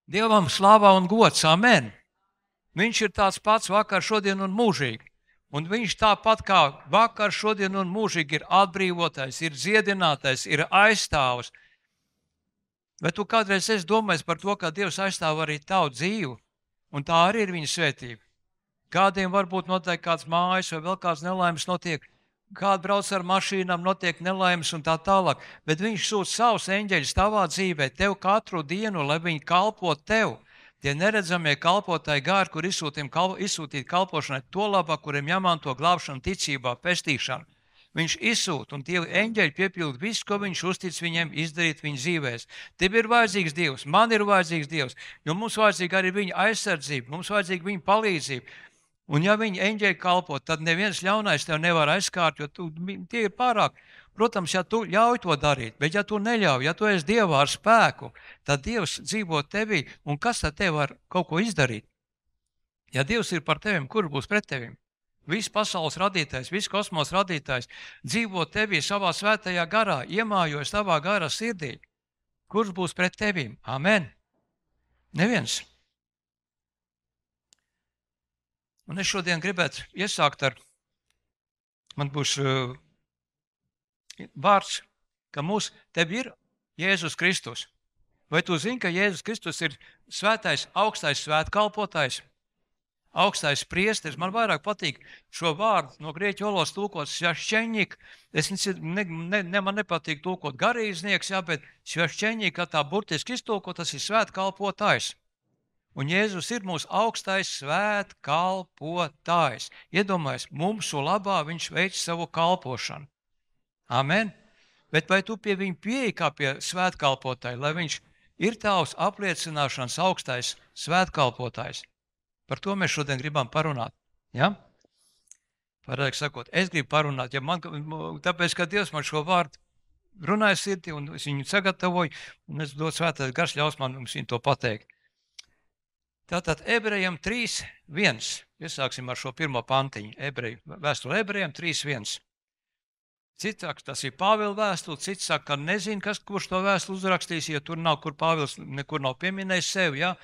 Dievam slāvā un gods, amen. Viņš ir tāds pats vakar, šodien un mūžīgi. Un viņš tāpat kā vakar, šodien un mūžīgi ir atbrīvotais, ir dziedinātais, ir aizstāvs. Bet tu kādreiz esi domājis par to, ka Dievs aizstāv arī tavu dzīvi, un tā arī ir viņa svētība. Kādiem varbūt notiek kāds mājas vai vēl kāds nelaimes notiek, kādi brauc ar mašīnām, notiek nelaimes un tā tālāk, bet viņš sūta savus eņģeļus tavā dzīvē, tev katru dienu, lai viņi kalpo tev. Tie neredzamie kalpotāji gāri, kur izsūtīt kalpošanai to labā, kuriem jāmanto glābšanu, ticībā, pestīšanu. Viņš izsūta, un tie eņģeļi piepilda visu, ko viņš uztic viņiem izdarīt viņu dzīvēs. Tev ir vajadzīgs Dievs, man ir vajadzīgs Dievs, jo mums vajadzīga arī viņa aizsardzība, mums vajadzīga viņa palīdzība. Un ja viņi eņģeļi kalpo, tad neviens ļaunais tev nevar aizskārt, jo tie ir pārāk. Protams, ja tu ļauj to darīt, bet ja tu neļauj, ja tu esi Dievā ar spēku, tad Dievs dzīvo tevī, un kas tad tev var kaut ko izdarīt? Ja Dievs ir par tevim, kurš būs pret tevim? Viss pasaules radītājs, viss kosmos radītājs dzīvo tevī savā svētajā garā, iemājojas tavā garā sirdī. Kurš būs pret tevim? Amen. Neviens. Un es šodien gribētu iesākt ar, man būs vārds, ka tev ir Jēzus Kristus. Vai tu zini, ka Jēzus Kristus ir svētais, augstais svētkalpotājs, augstais priesteris? Man vairāk patīk šo vārdu no grieķu valodas tulkot svašķeņik. Man nepatīk tulkot garīdznieks, bet svašķeņik, kā tā burtiski iztulkot, tas ir svētkalpotājs. Un Jēzus ir mūsu augstais svētkalpotājs. Iedomājies, mums labā viņš veic savu kalpošanu. Amen. Bet vai tu pie viņa pieeji kā pie svētkalpotāja, lai viņš ir tavs apliecināšanas augstais svētkalpotājs? Par to mēs šodien gribam parunāt. Ja? Pārāk sakot, es gribu parunāt, tāpēc, ka Dievs man šo vārdu runāja sirdī, un es viņu sagatavoju, un es dodu svētais gars ļaus man viņu to pateikt. Tātad Ebrejiem 3.1. Iesāksim ar šo pirmo pantiņu. Vēstule Ebrejiem 3.1. Cits saka, tas ir Pāvila vēstule, cits saka, ka nezinu, kurš to vēstuli uzrakstīs, jo tur nav, kur Pāvils nekur nav pieminējis sevi. Ja?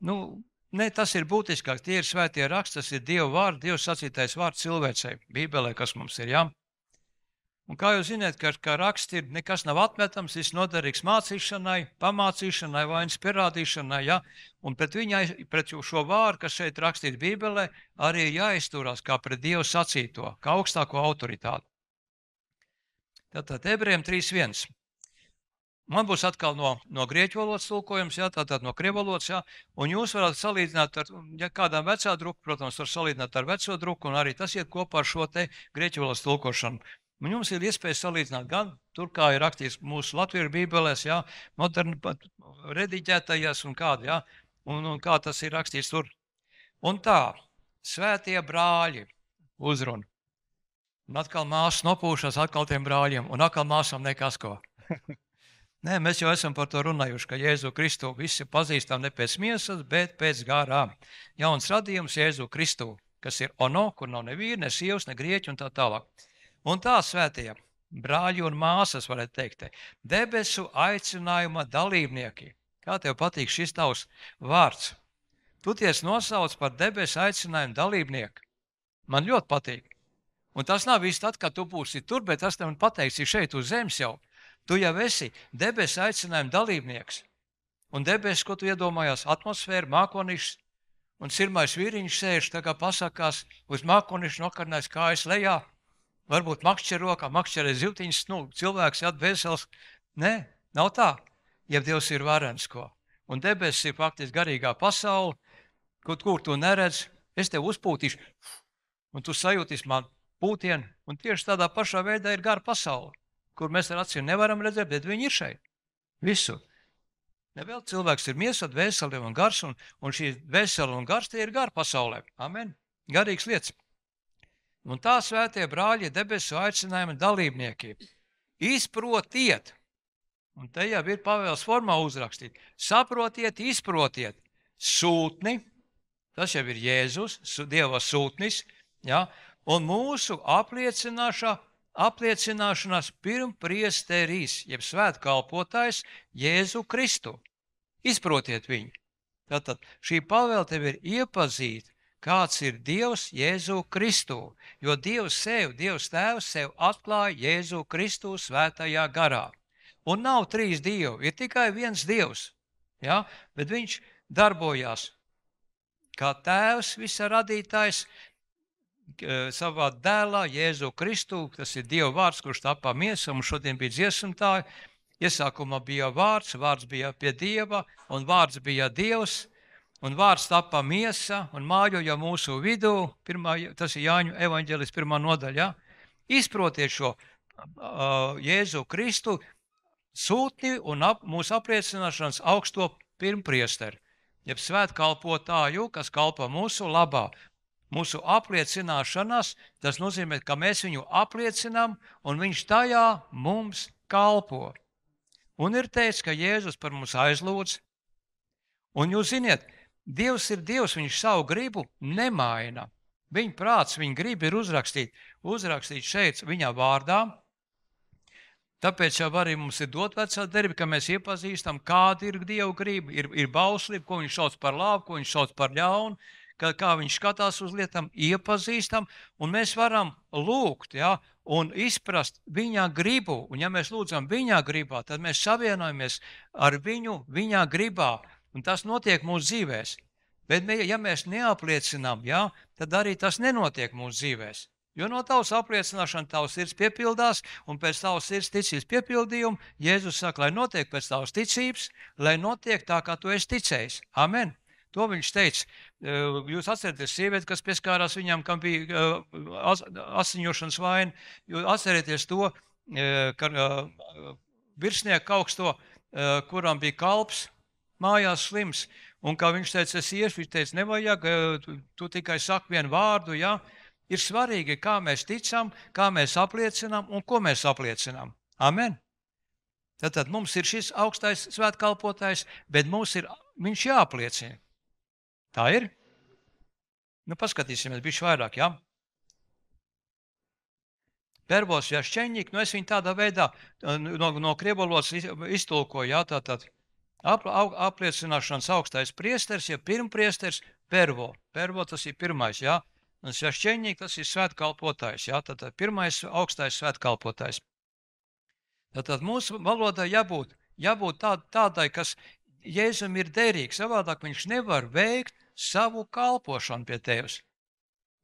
Ne, tas ir būtiskāk, tie ir svētie raksti, tas ir Dieva vārds, Dieva sacītais vārds cilvēcei, Bībelē, kas mums ir. Ja? Un kā jūs zināt, ka raksts ir nekas nav atmetams, viss noderīgs mācīšanai, pamācīšanai, vainas pierādīšanai, ja? Un pret šo vārdu, kas šeit rakstīts Bībelē, arī ir jāizturās kā pret Dievu sacīto, kā augstāko autoritāti. Tātad Ebrejiem 3.1. Man būs atkal no grieķu valodas tulkojums, ja? Tātad no krievu valodas, ja? Un jūs varat salīdzināt ar, ja kādām vecā druku, protams, var salīdzināt ar veco druku, un arī tas iet kopā ar šo te grieķu valodas tulkošanu. Un jums ir iespēja salīdzināt gan tur, kā ir rakstīts mūsu latviešu bībelēs, ja, moderni rediģētajās un kādi, ja, un kā tas ir rakstīts tur. Un tā, svētie brāļi uzruna. Un atkal māsas nopūšas atkal tiem brāļiem, un atkal māsām nekas ko. Nē, mēs jau esam par to runājuši, ka Jēzu Kristu visi pazīstam ne pēc miesas, bet pēc garā. Jauns radījums Jēzu Kristu, kas ir ono, kur nav ne vīri, ne sievas, ne grieķi un tā tālāk. Un tā svētie brāļi un māsas, varētu teikt, debesu aicinājuma dalībnieki. Kā tev patīk šis tavs vārds? Tu ties nosauc par debesu aicinājumu dalībnieku. Man ļoti patīk. Un tas nav viss tad, kad tu būsi tur, bet tas tev pateiksi šeit uz zemes jau. Tu jau esi debesu aicinājumu dalībnieks. Un debesis, ko tu iedomājās, atmosfēra, mākonīšs, un sirmais vīriņš sēž, tā kā pasakās, uz mākonīšu nokarnēs kājas lejā. Varbūt makšķer rokā, makšķerē zivtiņas, cilvēks atvēsels. Nē, nav tā, ja Dievs ir varens ko. Un debesis ir faktiski garīgā pasaule, kur tu neredz, es tev uzpūtīšu, un tu sajūtīsi man pūtienu, un tieši tādā pašā veidā ir gara pasaule, kur mēs ar acīm nevaram redzēt, bet viņi ir šeit. Visur. Nevēl cilvēks ir miesa, dvēsele un gars, un šī dvēsele un gars tie ir gara pasaulē. Amen. Garīgs lietas. Un tā svētie brāļi debesu aicinājuma dalībnieki. Izprotiet, un te jau ir Pavēles formā uzrakstīt, saprotiet, izprotiet sūtni, tas jau ir Jēzus, Dieva sūtnis, ja? Un mūsu apliecināšanās pirmpriesterīs, jeb svētkalpotājs Jēzu Kristu. Izprotiet viņu. Tātad šī pavēle tev ir iepazīt, kāds ir Dievs Jēzu Kristu, jo Dievs Tēvs sev atklāja Jēzu Kristu svētajā garā. Un nav trīs dievi, ir tikai viens Dievs, ja? Bet viņš darbojās kā Tēvs, visa radītājs, savā dēlā Jēzu Kristu, tas ir Dieva vārds, kurš tapā miesa, un šodien bija dziesmtāji. Iesākumā bija vārds bija pie Dieva, un vārds bija Dievs, un vārds tapā miesa, un mājoja mūsu vidū, tas ir Jāņu evaņģēlis 1. nodaļa. Ja? Izprotiet šo Jēzu Kristu sūtni un mūsu apliecināšanas augsto pirmpriesteri, jeb svētkalpotāju, kas kalpo mūsu labā. Mūsu apliecināšanās, tas nozīmē, ka mēs viņu apliecinām, un viņš tajā mums kalpo. Un ir teikts, ka Jēzus par mums aizlūdz. Un jūs ziniet, Dievs ir Dievs, viņš savu gribu nemaina. Viņa prāts, viņa griba ir uzrakstīt šeit viņa vārdā. Tāpēc jau arī mums ir dot vecā derība, ka mēs iepazīstam, kāda ir Dieva griba, ir bauslība, ko viņš sauc par labu, ko viņš sauc par ļaunu, kā viņš skatās uz lietām, iepazīstam, un mēs varam lūgt, ja, un izprast viņa gribu. Un ja mēs lūdzam viņa gribā, tad mēs savienojamies ar viņu viņa gribā, un tas notiek mūsu dzīvēs. Bet ja mēs neapliecinām, ja, tad arī tas nenotiek mūsu dzīvēs. Jo no tavas apliecināšana tavs sirds piepildās, un pēc tavas sirds ticības piepildījuma Jēzus saka, lai notiek pēc tavas ticības, lai notiek tā, kā tu esi ticējis. Amen. To viņš teica. Jūs atcerieties sievieti, kas pieskārās viņam, kam bija asiņošanas vaina. Jūs atcerieties to, ka virsnieku augsto, kuram bija kalps, mājās slims. Un kā viņš teica, es iešu, viņš teica, nevajag, tu tikai saki vienu vārdu, ja? Ir svarīgi, kā mēs ticam, kā mēs apliecinām un ko mēs apliecinām. Amen. Tātad mums ir šis augstais svētkalpotājs, bet viņš jāapliecina. Tā ir? Nu, paskatīsimies bišķi vairāk, ja? Pervos jašķeņņik, nu es viņu tādā veidā no krievalodas iztulkoju, ja, tātad apliecināšanas augstais priesteris, ja pirmpriesteris, pervo. Pervo tas ir pirmais, ja? Un jašķeņņik tas ir svētkalpotājs, ja? Tātad pirmais augstais svētkalpotājs. Tātad mūsu valodai jābūt tādai, kas Jēzum ir derīgs, savādāk viņš nevar veikt savu kalpošanu pie tevis.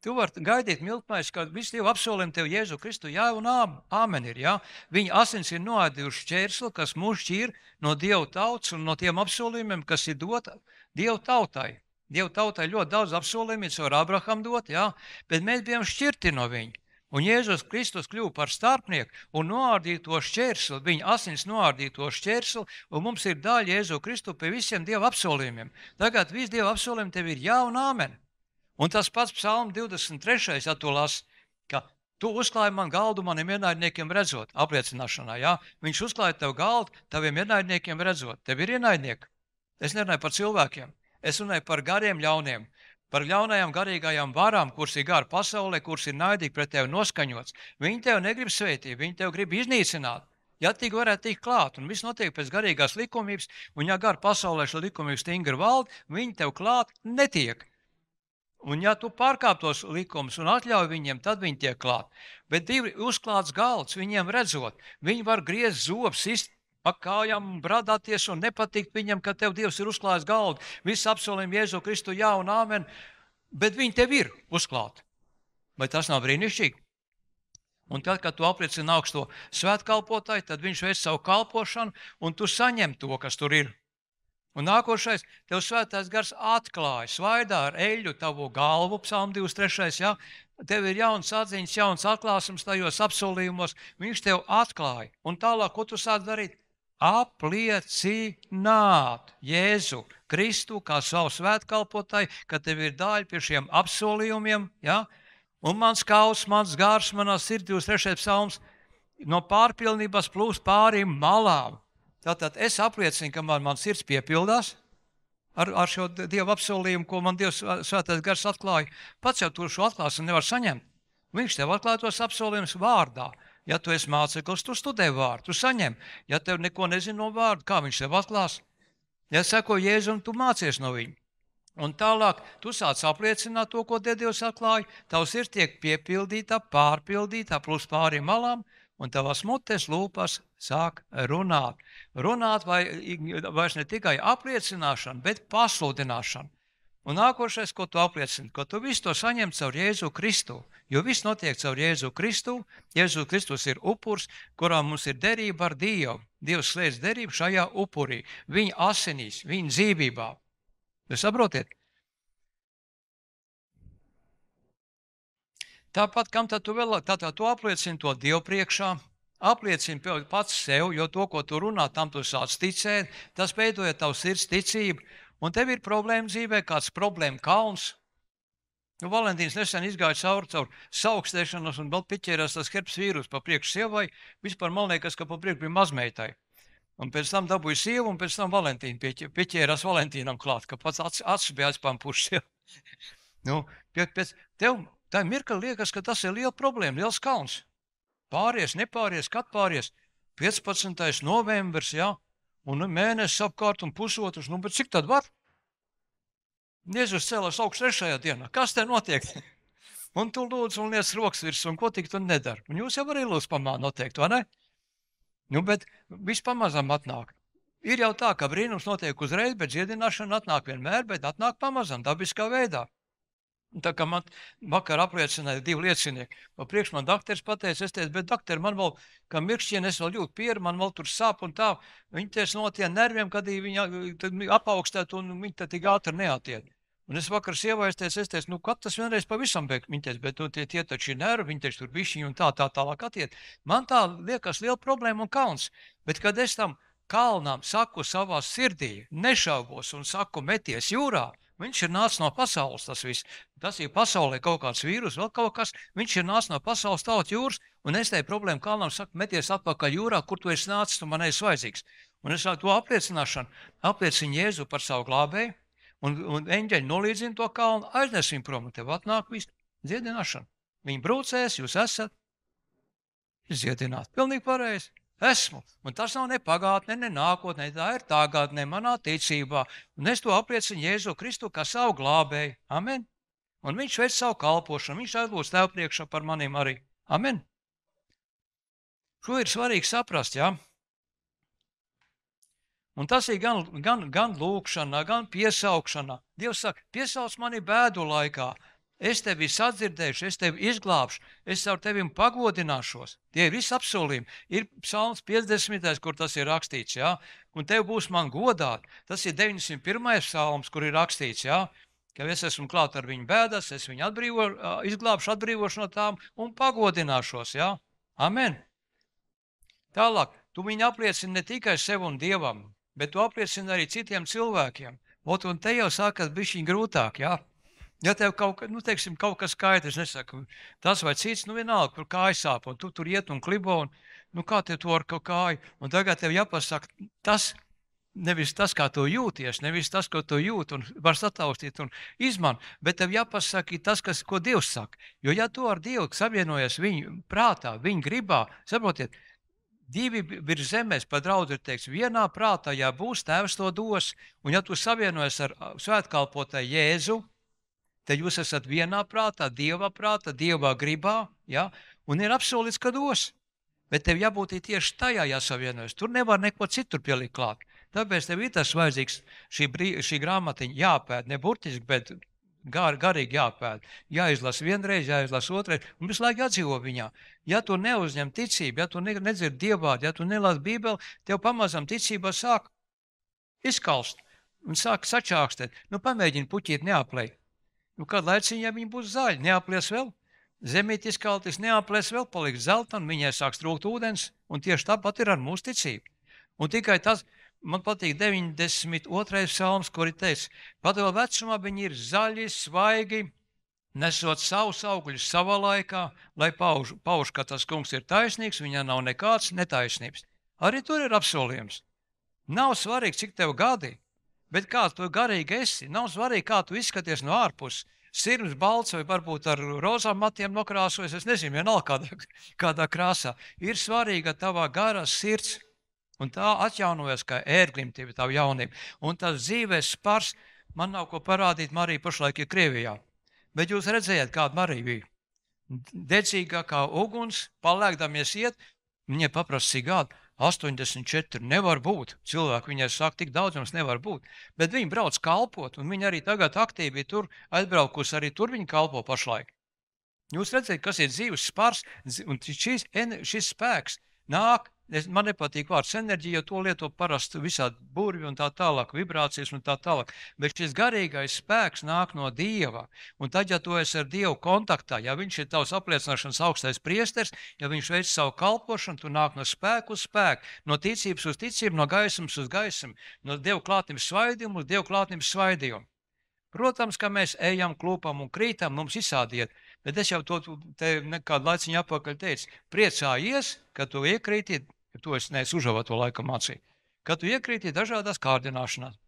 Tu vari gaidīt miltmais, ka visi Dievu apsolījumi tev Jēzu Kristu jā un āmen ir, jā. Viņa asins ir noēdījuši šķērsli, kas mūs šķīr no Dieva tautas un no tiem apsolījumiem, kas ir dota Dieva tautai. Dieva tautai ļoti daudz apsolījumi ir caur Abraham dot, jā, bet mēs bijām šķirti no viņa. Un Jēzus Kristus kļuva par starpnieku un noārdīja to šķērsli, viņa asins noārdīja to šķērsli, un mums ir daļa Jēzu Kristu pie visiem Dieva apsolījumiem. Tagad visi Dieva apsolījumi tev ir jā un āmen. Un tas pats Psalm 23. Ja tu lasi, ka tu uzklāji man galdu maniem ienaidniekiem redzot, apliecināšanā, jā. Viņš uzklāja tev galdu taviem ienaidniekiem redzot. Tev ir ienaidnieki. Es nerunāju par cilvēkiem. Es runāju par gariem ļauniem. Par ļaunajām garīgajām varām, kuras ir gara pasaulē, kuras ir naidīgi pret tevi noskaņots. Viņi tev negrib svētīt, viņi tev grib iznīcināt. Ja tik varētu tikt klāt, un viss notiek pēc garīgās likumības, un ja gara pasaulē šo likumību stingri valda, viņi tev klāt netiek. Un ja tu pārkāp tos likumus un atļauj viņiem, tad viņi tiek klāt. Bet divi uzklāts galds, viņiem redzot, viņi var griezt zobus, sist pa kājām, bradāties un nepatikt viņam, ka tev Dievs ir uzklājis galdu. Viss apsolījumi Jēzu Kristu jā un āmen, bet viņi tev ir uzklāti. Vai tas nav brīnišķīgi? Un tad, kad tu apliecini augsto svētkalpotāju, tad viņš veic savu kalpošanu un tu saņem to, kas tur ir. Un nākošais, tev svētais gars atklāja, svaidā ar eļļu tavu galvu, Psalm 23, ja? Tev ir jauns atziņas, jauns atklāsums tajos apsolījumos, viņš tev atklāja. Un tālāk, ko tu sāc darīt? Apliecināt Jēzu Kristu kā savu svētkalpotāju, ka tev ir daļa pie šiem apsolījumiem, ja? Un mans kaus, mans gars, manā sirdī 23. psalms, no pārpilnības plūst pāri malām. Tātad es apliecinu, ka man sirds piepildās ar šo Dieva apsolījumu, ko man Dievs svētais gars atklāja. Pats jau tu šo atklāsmu nevar saņemt. Viņš tev atklāja tos apsolījumus vārdā. Ja tu esi māceklis, tu studē vārdu, tu saņem. Ja tev neko nezini no vārdu, kā viņš tev atklās? Ja seko Jēzu un tu mācies no viņa. Un tālāk tu sāc apliecināt to, ko Dievs atklāja. Tavs sirds tiek piepildīta, pārpildīta, plus pāriem malām, un tavas mutes lūpas sāk runāt. Runāt vairs ne tikai apliecināšana, bet pasludināšana. Un nākošais, ko tu apliecini, ko tu visu to saņem caur Jēzu Kristu. Jo viss notiek caur Jēzu Kristu. Jēzus Kristus ir upurs, kurā mums ir derība ar Dievu. Dievs slēdz derību šajā upurī, viņa asinīs, viņa dzīvībā. Jūs saprotiet? Tāpat, kam tad tu vēl, tātad tu apliecini to Dievu priekšā, apliecini pats sev, jo to, ko tu runā, tam tu sāc ticēt, tas veidoja tavu sirds ticību, un tev ir problēma dzīvē, kāds problēma kalns. Nu, Valentīns nesen izgāja caur saukstēšanos un vēl piķērās tas herpes vīrus pa priekšu sievai, vispār man liekas, ka pa priekšu bija mazmeitai. Un pēc tam dabūja sievu, un pēc tam Valentīnu pieķērās Valentīnam klāt, ka pats acis bija aizpampušs. Nu, pēc tev tā mirkli liekas, ka tas ir liela problēma, liels kauns. Pāries, nepāries, kad pāries. 15. novembris, ja, un mēnesis apkārt un pusotrs, nu, bet cik tad var? Jēzus cēlās augstu 3. dienā. Kas te notiek? Un tu lūdzu un liec rokas virs, un ko tik tu nedari? Un jūs jau arī lūdzu pamāni noteikti, vai ne? Nu, bet viss pamazām atnāk. Ir jau tā, ka brīnums notiek uzreiz, bet dziedināšana atnāk vienmēr, bet atnāk pamazām, dabiskā veidā. Un tā kā man vakar apliecināja 2 liecinieki, pa priekš man dakteris pateica, es teicu, bet dakteri, man vēl, kā mirkšķieni, es vēl jūtu pieru, man vēl tur sāp un tā. Viņi teica no tiem nerviem, kad viņi apaugstētu un viņi tad tik ātri neatiet. Un es vakar sievai, es teicu, nu, kad tas vienreiz pavisam beig, viņi teica, bet nu, tie taču ir nervi, viņi taču tur bišķiņi un tā tālāk atiet. Man tā liekas liela problēma un kauns, bet kad es tam kalnām saku savā sirdī, nešaubos un saku meties jūrā, viņš ir nācis no pasaules tas viss. Tas ir pasaulē kaut kāds vīrus, vēl kaut kas, viņš ir nācis no pasaules tautas jūras, un es tai problēmu kalnām saku, meties atpakaļ jūrā, kur tu esi nācis, tu man esi vajadzīgs. Un es to apliecināšanu, apliecinu Jēzu par savu glābēju, un eņģeļi nolīdzina to kalnu, aiznes viņu prom, un tev atnāk viss dziedināšana. Viņi brūcēs, jūs esat dziedināti. Pilnīgi pareizi. Esmu. Un tas nav ne pagātne, ne nākotnē, tā ir tagadne manā ticībā. Un es to apliecinu Jēzu Kristu kā savu glābēju. Amen. Un viņš veic savu kalpošanu, viņš aizlūdz tev priekšā par maniem arī. Amen. Šo ir svarīgi saprast, jā? Un tas ir gan lūkšanā, gan piesaukšanā. Dievs saka, piesauc mani bēdu laikā. Es tevi sadzirdēšu, es tevi izglābšu, es ar tevim pagodināšos. Tie ir visi apsolījumi. Ir psalms 50, kur tas ir rakstīts, jā? Un tev būs man godāt. Tas ir 901. psalms, kur ir rakstīts, jā? Ka es esmu klāt ar viņu bēdas, es viņu izglābšu, atbrīvošu no tām un pagodināšos, jā? Amen. Tālāk, tu viņu apliecini ne tikai sev un Dievam, bet tu apliecini arī citiem cilvēkiem. Un te jau sākas bišķiņ grūtāk, jā? Ja tev kaut kas skaidrs, nesaku, tas vai cits, nu vienalga, kur kāja sāp, un tu tur iet un klibo, un nu kā tev to ar kāju, un tagad tev jāpasaka tas, nevis tas, kā tu jūties, nevis tas, ko tu jūt, un var sataustīt un izman, bet tev jāpasaka tas, ko Dievs saka. Jo ja tu ar Dievu savienojies viņu prātā, viņu gribā, saprotiet, 2 virs zemes, pa draudzi ir teikts, vienā prātā, ja būs, Tēvs to dos, un ja tu savienojies ar svētkalpotāju Jēzu, tad jūs esat vienā prātā, Dievā gribā, ja? Un ir apsolīts, ka dos. Bet tev jābūt tieši tajā jāsavienojas. Tur nevar neko citur pielikt klāt. Tāpēc tev ir tas vajadzīgs šī grāmatiņa jāpēd, ne burtiski, bet garīgi jāpēd. Jāizlas vienreiz, jāizlas otrreiz, un visu laiku jādzīvo viņā. Ja tu neuzņem ticību, ja tu nedzirdi Dievvārdu, ja tu nelasi Bībeli, tev pamazām ticībā sāk izkalst un sāk sačākstēt. Nu, pamēģini puķīt neaplēt. Nu, kādu laiciņu, ja viņi būs zaļi, neaplies vēl. Zemīt izkaltis, neaplies vēl, paliks zelta, un viņai sāk trūkt ūdens, un tieši tāpat ir ar mūsu ticību. Un tikai tas, man patīk 92. psalms, kur ir teicis, pat vēl vecumā viņi ir zaļi, svaigi, nesot savus augļus savā laikā, lai pauž, ka tas kungs ir taisnīgs, viņā nav nekāds netaisnības. Arī tur ir apsolījums. Nav svarīgi, cik tev gadi, bet kā tu garīgi esi, nav svarīgi, kā tu izskaties no ārpuses. Sirms balts vai varbūt ar rozām matiem nokrāsojas, es nezinu, vienalga kādā krāsā. Ir svarīga tavā garā sirds. Un tā atjaunojas kā ērglimtība, tā jaunība. Un tas dzīves spars, man nav ko parādīt, Marija pašlaik ir Krievijā. Bet jūs redzējāt, kāda Marija bija. Dedzīgā kā uguns, palēkdamies iet, viņai paprasa cik gadu. 84 nevar būt. Cilvēki viņai saka, tik daudz mums nevar būt. Bet viņi brauc kalpot, un viņi arī tagad aktīvi tur aizbraukus, arī tur viņi kalpo pašlaik. Jūs redzat, kas ir dzīves spars, un šis spēks nāk, man nepatīk vārds enerģija, jo to lieto parasti visādi burvi un tā tālāk, vibrācijas un tā tālāk. Bet šis garīgais spēks nāk no Dieva. Un tad, ja tu esi ar Dievu kontaktā, ja viņš ir tavs apliecināšanas augstais priesteris, ja viņš veic savu kalpošanu, tu nāk no spēku uz spēku, no ticības uz ticību, no gaismas uz gaismu, no Dieva klātības svaidījumu uz Dieva klātības svaidījumu. Protams, ka mēs ejam, klūpam un krītam, mums visādi iet. Bet es jau to te nekādu laiciņu apakaļ teicu. Priecājies, ka tu iekrīti, to es neesmu Užavā to laikam mācīju, ka tu iekrīti dažādās kārdināšanās.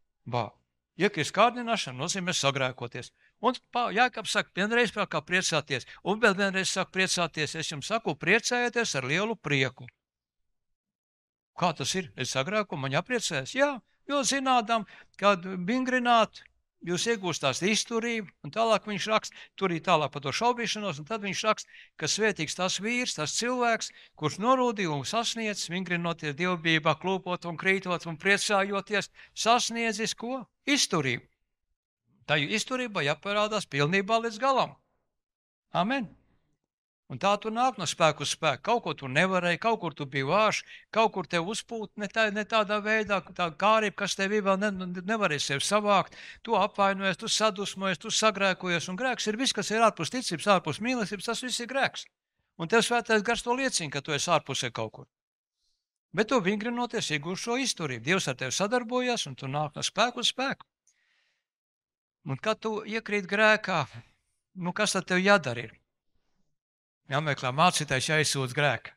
Iekrīst kārdināšana nozīmē sagrēkoties. Un Jākabs saka, vienreiz kā priecāties, un vēl vienreiz saka priecāties. Es jums saku, priecājieties ar lielu prieku. Kā tas ir? Es sagrēku, man jāpriecājas? Jā, jo zinādam, kad vingrināt, jūs iegūstās izturību, un tālāk viņš raksta, tur ir tālāk par to šaubīšanos, un tad viņš raksta, ka svētīgs tas vīrs, tas cilvēks, kurš norūdīja un sasniedz, vingrinoties dievbijībā, klūpot un krītot un priecājoties, sasniedzis ko? Izturību. Tā izturība jāparādās pilnībā līdz galam. Amen. Un tā tu nāk no spēku uz spēku. Kaut ko tu nevarēji, kaut kur tu biji vārš, kaut kur tev uzpūt, ne tādā veidā, tā kārība, kas tev vēl nevarēja sevi savākt. Tu apvainojies, tu sadusmojies, tu sagrēkojies, un grēks ir viss, kas ir ārpus ticības, ārpus mīlestības, tas viss ir grēks. Un tev svētais gars to liecina, ka tu esi ārpusē kaut kur. Bet tu vingrinoties iegūst šo izturību. Dievs ar tevi sadarbojas, un tu nāk no spēku uz spēku. Un kad tu iekrīt grēkā, kas tad tev jādara ir? Jāmeklē mācītājs, jāizsūdz grēka.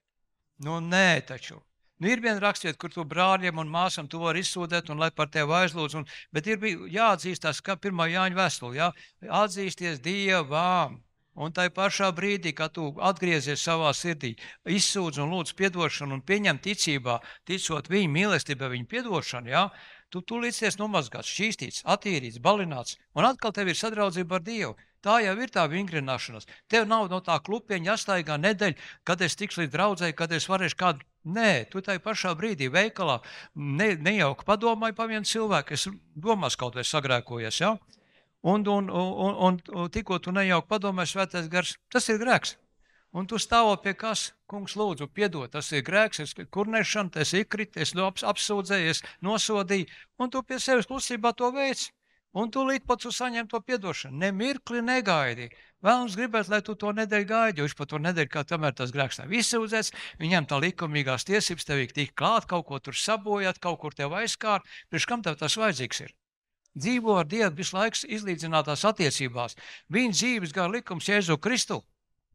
Nē taču. Ir viena rakstiet, kur tu brāļiem un māsam tu vari izsūdēt un lai par tevi aizlūdz. Bet ir jāatzīstās, kā 1. Jāņa vēstule, atzīsties Dievam. Un tai pašā brīdī, kad tu atgriezies savā sirdī, izsūdz un lūdz piedošanu un pieņem ticībā, ticot viņa mīlestībai, viņa piedošanu, tu līdzies nomazgāts, šķīstīts, attīrīts, balināts, un atkal tev ir sadraudzība ar Dievu. Tā jau ir tā vingrināšanās. Tev nav no tā klupieņa jāstaigā nedēļa, kad es tikšu līdz draudzēji, kad es varēšu kādu. Nē, tu tai pašā brīdī veikalā nejauki padomāji pa vienu cilvēku, es domās kaut vai sagrēkojies, Un tikko tu nejauki padomāji svētais gars, tas ir grēks. Un tu stāvo pie kas, kungs lūdzu, piedod, tas ir grēks, es kurnēšana, es iekriti, es apsūdzēju, es nosodīju, un tu pie sevis klusībā to veici. Un tu līdz pat tu saņem to piedošanu. Nemirkli negaidi. Vēlams gribēt, lai tu to nedēļu gaidi, jo viņš pa to nedēļu, kā tomēr tas grēks nav izsūdzēts, viņam tā likumīgās tiesības tev tik klāt, kaut ko tur sabojāt, kaut kur tev aizkārt, priekš kam tev tas vajadzīgs ir? Dzīvo ar Dievu visu laiku izlīdzinātās attiecībās. Viņa dzīves gar likums Jēzu Kristu.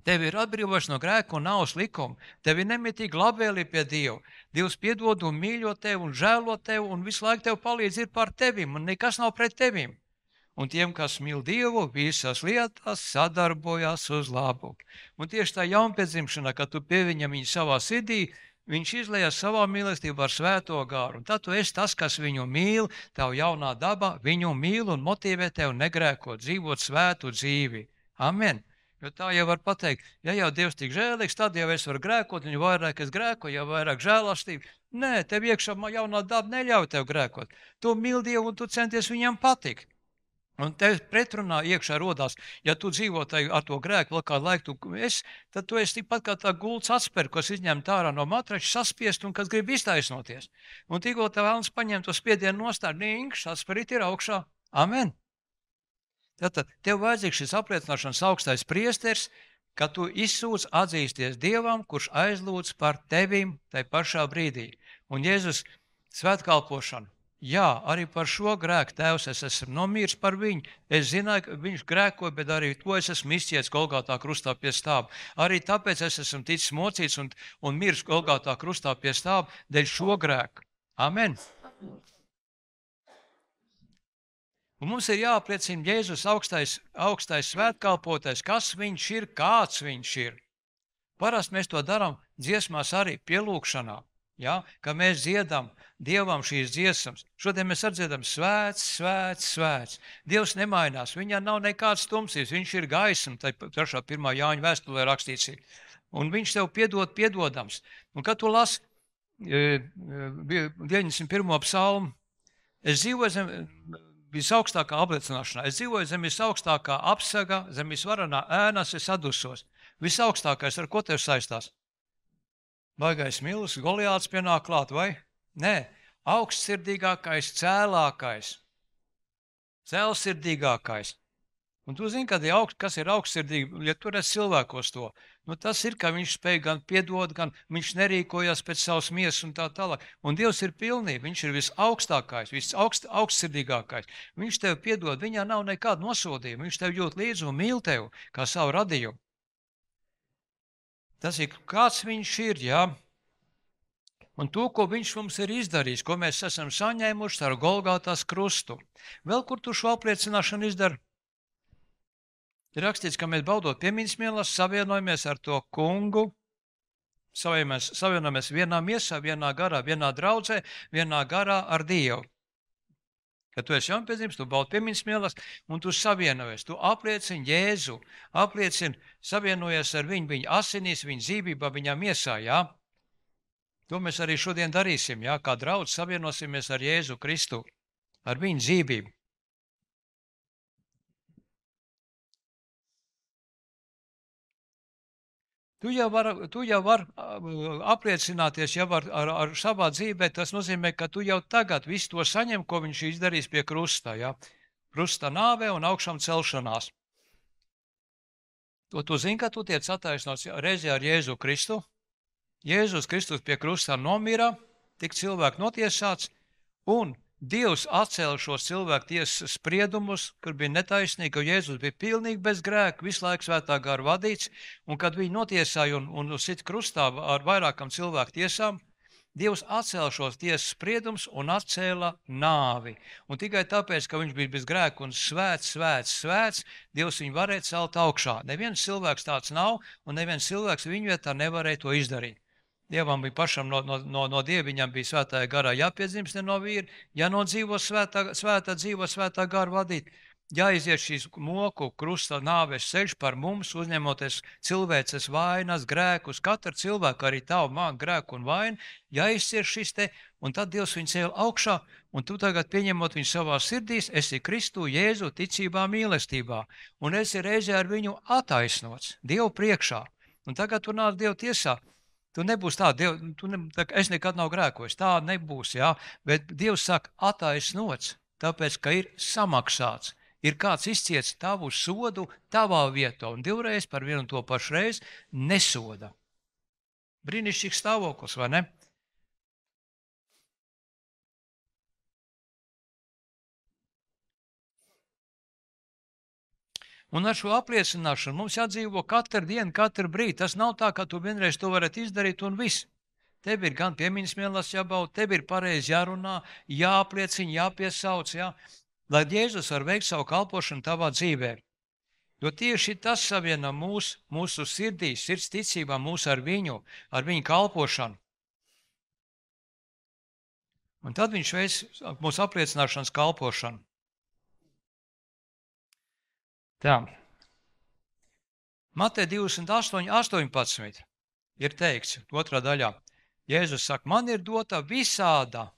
Tev ir atbrīvots no grēka un nāves likuma. Tev ir nemitīgi labvēlība pie Dieva. Dievs piedod un mīļo tevi un žēlo tevi un visu laiku tev palīdz ir par tevim un nekas nav pret tevim. Un tiem, kas mīl Dievu, visās lietās sadarbojās uz labu. Un tieši tā jaunpiedzimšanā, kad tu pieviņam viņu savā sirdī, viņš izlējas savā mīlestībā ar svēto garu. Un tad tu esi tas, kas viņu mīl, tavu jaunā dabā, viņu mīl un motivē tevi negrēkot, dzīvot svētu dzīvi. Amen. Jo tā jau var pateikt, ja jau Dievs tik žēlīgs, tad jau es varu grēkot, un jo vairāk es grēkoju, jo vairāk žēlastība. Nē, tev iekšā jaunā daba neļauj tev grēkot. Tu mīli Dievu un tu centies viņam patikt. Un tev pretrunā iekšā rodās, ja tu dzīvo ar to grēku vēl kādu laiku, tad tu esi tikpat kā tā gults atspēr, kas izņemt ārā no matrača, saspiest un kas grib iztaisnoties. Un tikko tev vēlams paņemt to spiedienu nostārt, nīnkšs, atspērīt ir augšā. Amen. Tātad tev vajadzīgs šis apliecināšanas augstais priesteris, ka tu izsūdz atzīsties Dievam, kurš aizlūdz par tevim tai pašā brīdī. Un Jēzus svētkalpošanu. Jā, arī par šo grēku Tēvs es esmu nomīrs par viņu. Es zināju, ka viņš grēkoja, bet arī to es esmu izciets Golgātā krustā pie stāva. Arī tāpēc es esmu ticis mocīts un mirs Golgātā krustā pie stāva dēļ šo grēku. Amen. Un mums ir jāapliecina Jēzus augstais svētkalpotais, kas viņš ir, kāds viņš ir. Parasti mēs to darām dziesmās arī pielūgšanā. Ja? Ka mēs dziedam Dievam šīs dziesmas. Šodien mēs atdziedam svēts, svēts, svēts. Dievs nemainās, viņā nav nekāds tumsības, viņš ir gaisma, tai 1. Jāņa vēstulē rakstīts. Un viņš tev piedod piedodams. Un kad tu lasi 91. psalmu, es dzīvoju zem visaugstākā apliecināšanā, es dzīvoju zem visaugstākā apsaga, zem visvarenā ēnas, es adusos. Visaugstākais, ar ko tev saistās? Baigais Milis, Goliāts pienāk klāt, vai? Nē, augstsirdīgākais, cēlākais, cēlsirdīgākais. Un tu zini, kas ir augstsirdīgi, ja tu redz cilvēkos to. Nu, tas ir, ka viņš spēj gan piedot, gan viņš nerīkojas pēc savas miesas un tā tālāk. Un Dievs ir pilnība, viņš ir visaugstākais, augstsirdīgākais. Viņš tev piedod, viņā nav nekāda nosodījuma, viņš tev jūt līdzi un mīl tev kā savu radījumu. Tas ir, kāds viņš ir, jā. Un to, ko viņš mums ir izdarījis, ko mēs esam saņēmuši ar Golgātas krustu. Vēl kur tu šo apliecināšanu izdara? Ir rakstīts, ka mēs baudot piemiņas mielas, savienojamies ar to kungu, savienojamies vienā miesā, vienā garā, vienā draudzē, vienā garā ar Dievu. Kad tu esi jaunpiedzimis, tu baudi piemiņas mielas un tu savienojies. Tu apliecini Jēzu, savienojies ar viņu, viņa asinīs, viņa dzīvībā, viņa miesā, jā. To mēs arī šodien darīsim, jā, kā draudz savienosimies ar Jēzu Kristu, ar viņu dzīvību. Tu jau vari apliecināties jau ar savā dzīvē, tas nozīmē, ka tu jau tagad visu to saņem, ko viņš izdarīs pie krusta, ja? Krusta nāvē un augšām celšanās. Tu zini, ka tu tiec attaisnots reizē ar Jēzu Kristu. Jēzus Kristus pie krusta nomira, tik cilvēku notiesāts, un Dievs atcēla šos cilvēku tiesas spriedumus, kur bija netaisnīgi, ka Jēzus bija pilnīgi bez grēka, visu laiku svētā gara vadīts, un kad viņi notiesāja un sit krustā ar vairākam cilvēku tiesām, Dievs atcēla šos tiesas spriedumus un atcēla nāvi. Un tikai tāpēc, ka viņš bija bez grēka un svēts, Dievs viņu varēja celt augšā. Neviens cilvēks tāds nav, un neviens cilvēks viņu vietā nevarēja to izdarīt. Dievam bija pašam no Dieva, viņam bija svētā garā jāpiedzimst no vīra, jānodzīvo svētā gara vadīt, jāiziet šīs moku krusta nāves ceļš par mums, uzņemoties cilvēces vainas, grēkus, katru cilvēku, arī tavu man grēku un vainu, jāizcieš šis te, un tad Dievs viņu cēla augšā, un tu tagad pieņemot viņu savā sirdīs, esi Kristu Jēzu ticībā mīlestībā, un esi reizē ar viņu attaisnots Dievu priekšā, un tagad tu nāc Dievu tiesā. Tu nebūs tā, es nekad nav grēkojis, tā nebūs, jā, bet Dievs saka attaisnots, tāpēc, ka ir samaksāts, ir kāds izciets tavu sodu tavā vietā, un divreiz par vienu to pašu reizi nesoda. Brīnišķīgs stāvoklis, vai ne? Un ar šo apliecināšanu mums jādzīvo katru dienu, katru brīdi. Tas nav tā, ka tu vienreiz to varētu izdarīt un viss. Tev ir gan piemiņas mielas jābauda, tev ir pareizi jārunā, jāapliecina, jāpiesauc, jā, lai Jēzus var veikt savu kalpošanu tavā dzīvē. Jo tieši tas saviena mūsu sirdīs, sirds ticībā mūs ar viņu kalpošanu. Un tad viņš veic mūsu apliecināšanas kalpošanu. Tā. Matē 28:18 ir teikts, otrā daļā. Jēzus saka, man ir dota visāda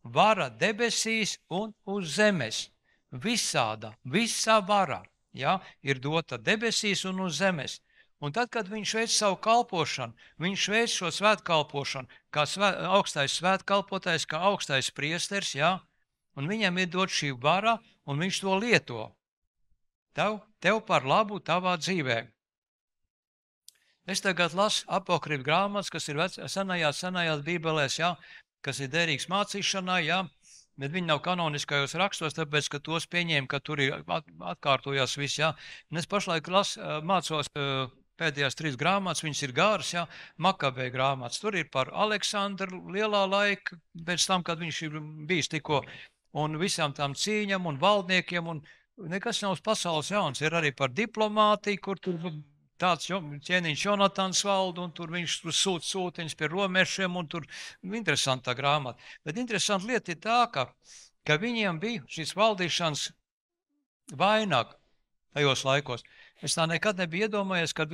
vara debesīs un uz zemes. Visāda, visa vara, ja, ir dota debesīs un uz zemes. Un tad, kad viņš veic savu kalpošanu, viņš veic šo svētkalpošanu, kā augstais svētkalpotājs, kā augstais priesteris, ja, un viņam ir dot šī vara, un viņš to lieto. Tev par labu tavā dzīvē. Es tagad lasu apokrīfu grāmatas, kas ir senajās bībelēs, ja, kas ir derīgs mācīšanai, ja, bet viņi nav kanoniskajos rakstos, tāpēc, ka tos pieņēma, ka tur ir atkārtojās viss. Ja. Un es pašlaik mācos pēdējās 3 grāmatas, viņas ir gāras, ja, Makabēja grāmatas. Tur ir par Aleksandru lielā laika, pēc tam, kad viņš ir bijis tikko, un visām tām cīņām un valdniekiem, un nekas nav uz pasaules jauns. Ir arī par diplomātiju, kur tur tāds ķēniņš Jonatans valda, un tur viņš tur sūt sūtiņus pie romešiem, un tur interesanta grāmata. Bet interesanta lieta ir tā, ka viņiem bija šis valdīšanas vainag tajos laikos. Es tā nekad nebiju iedomājies, ka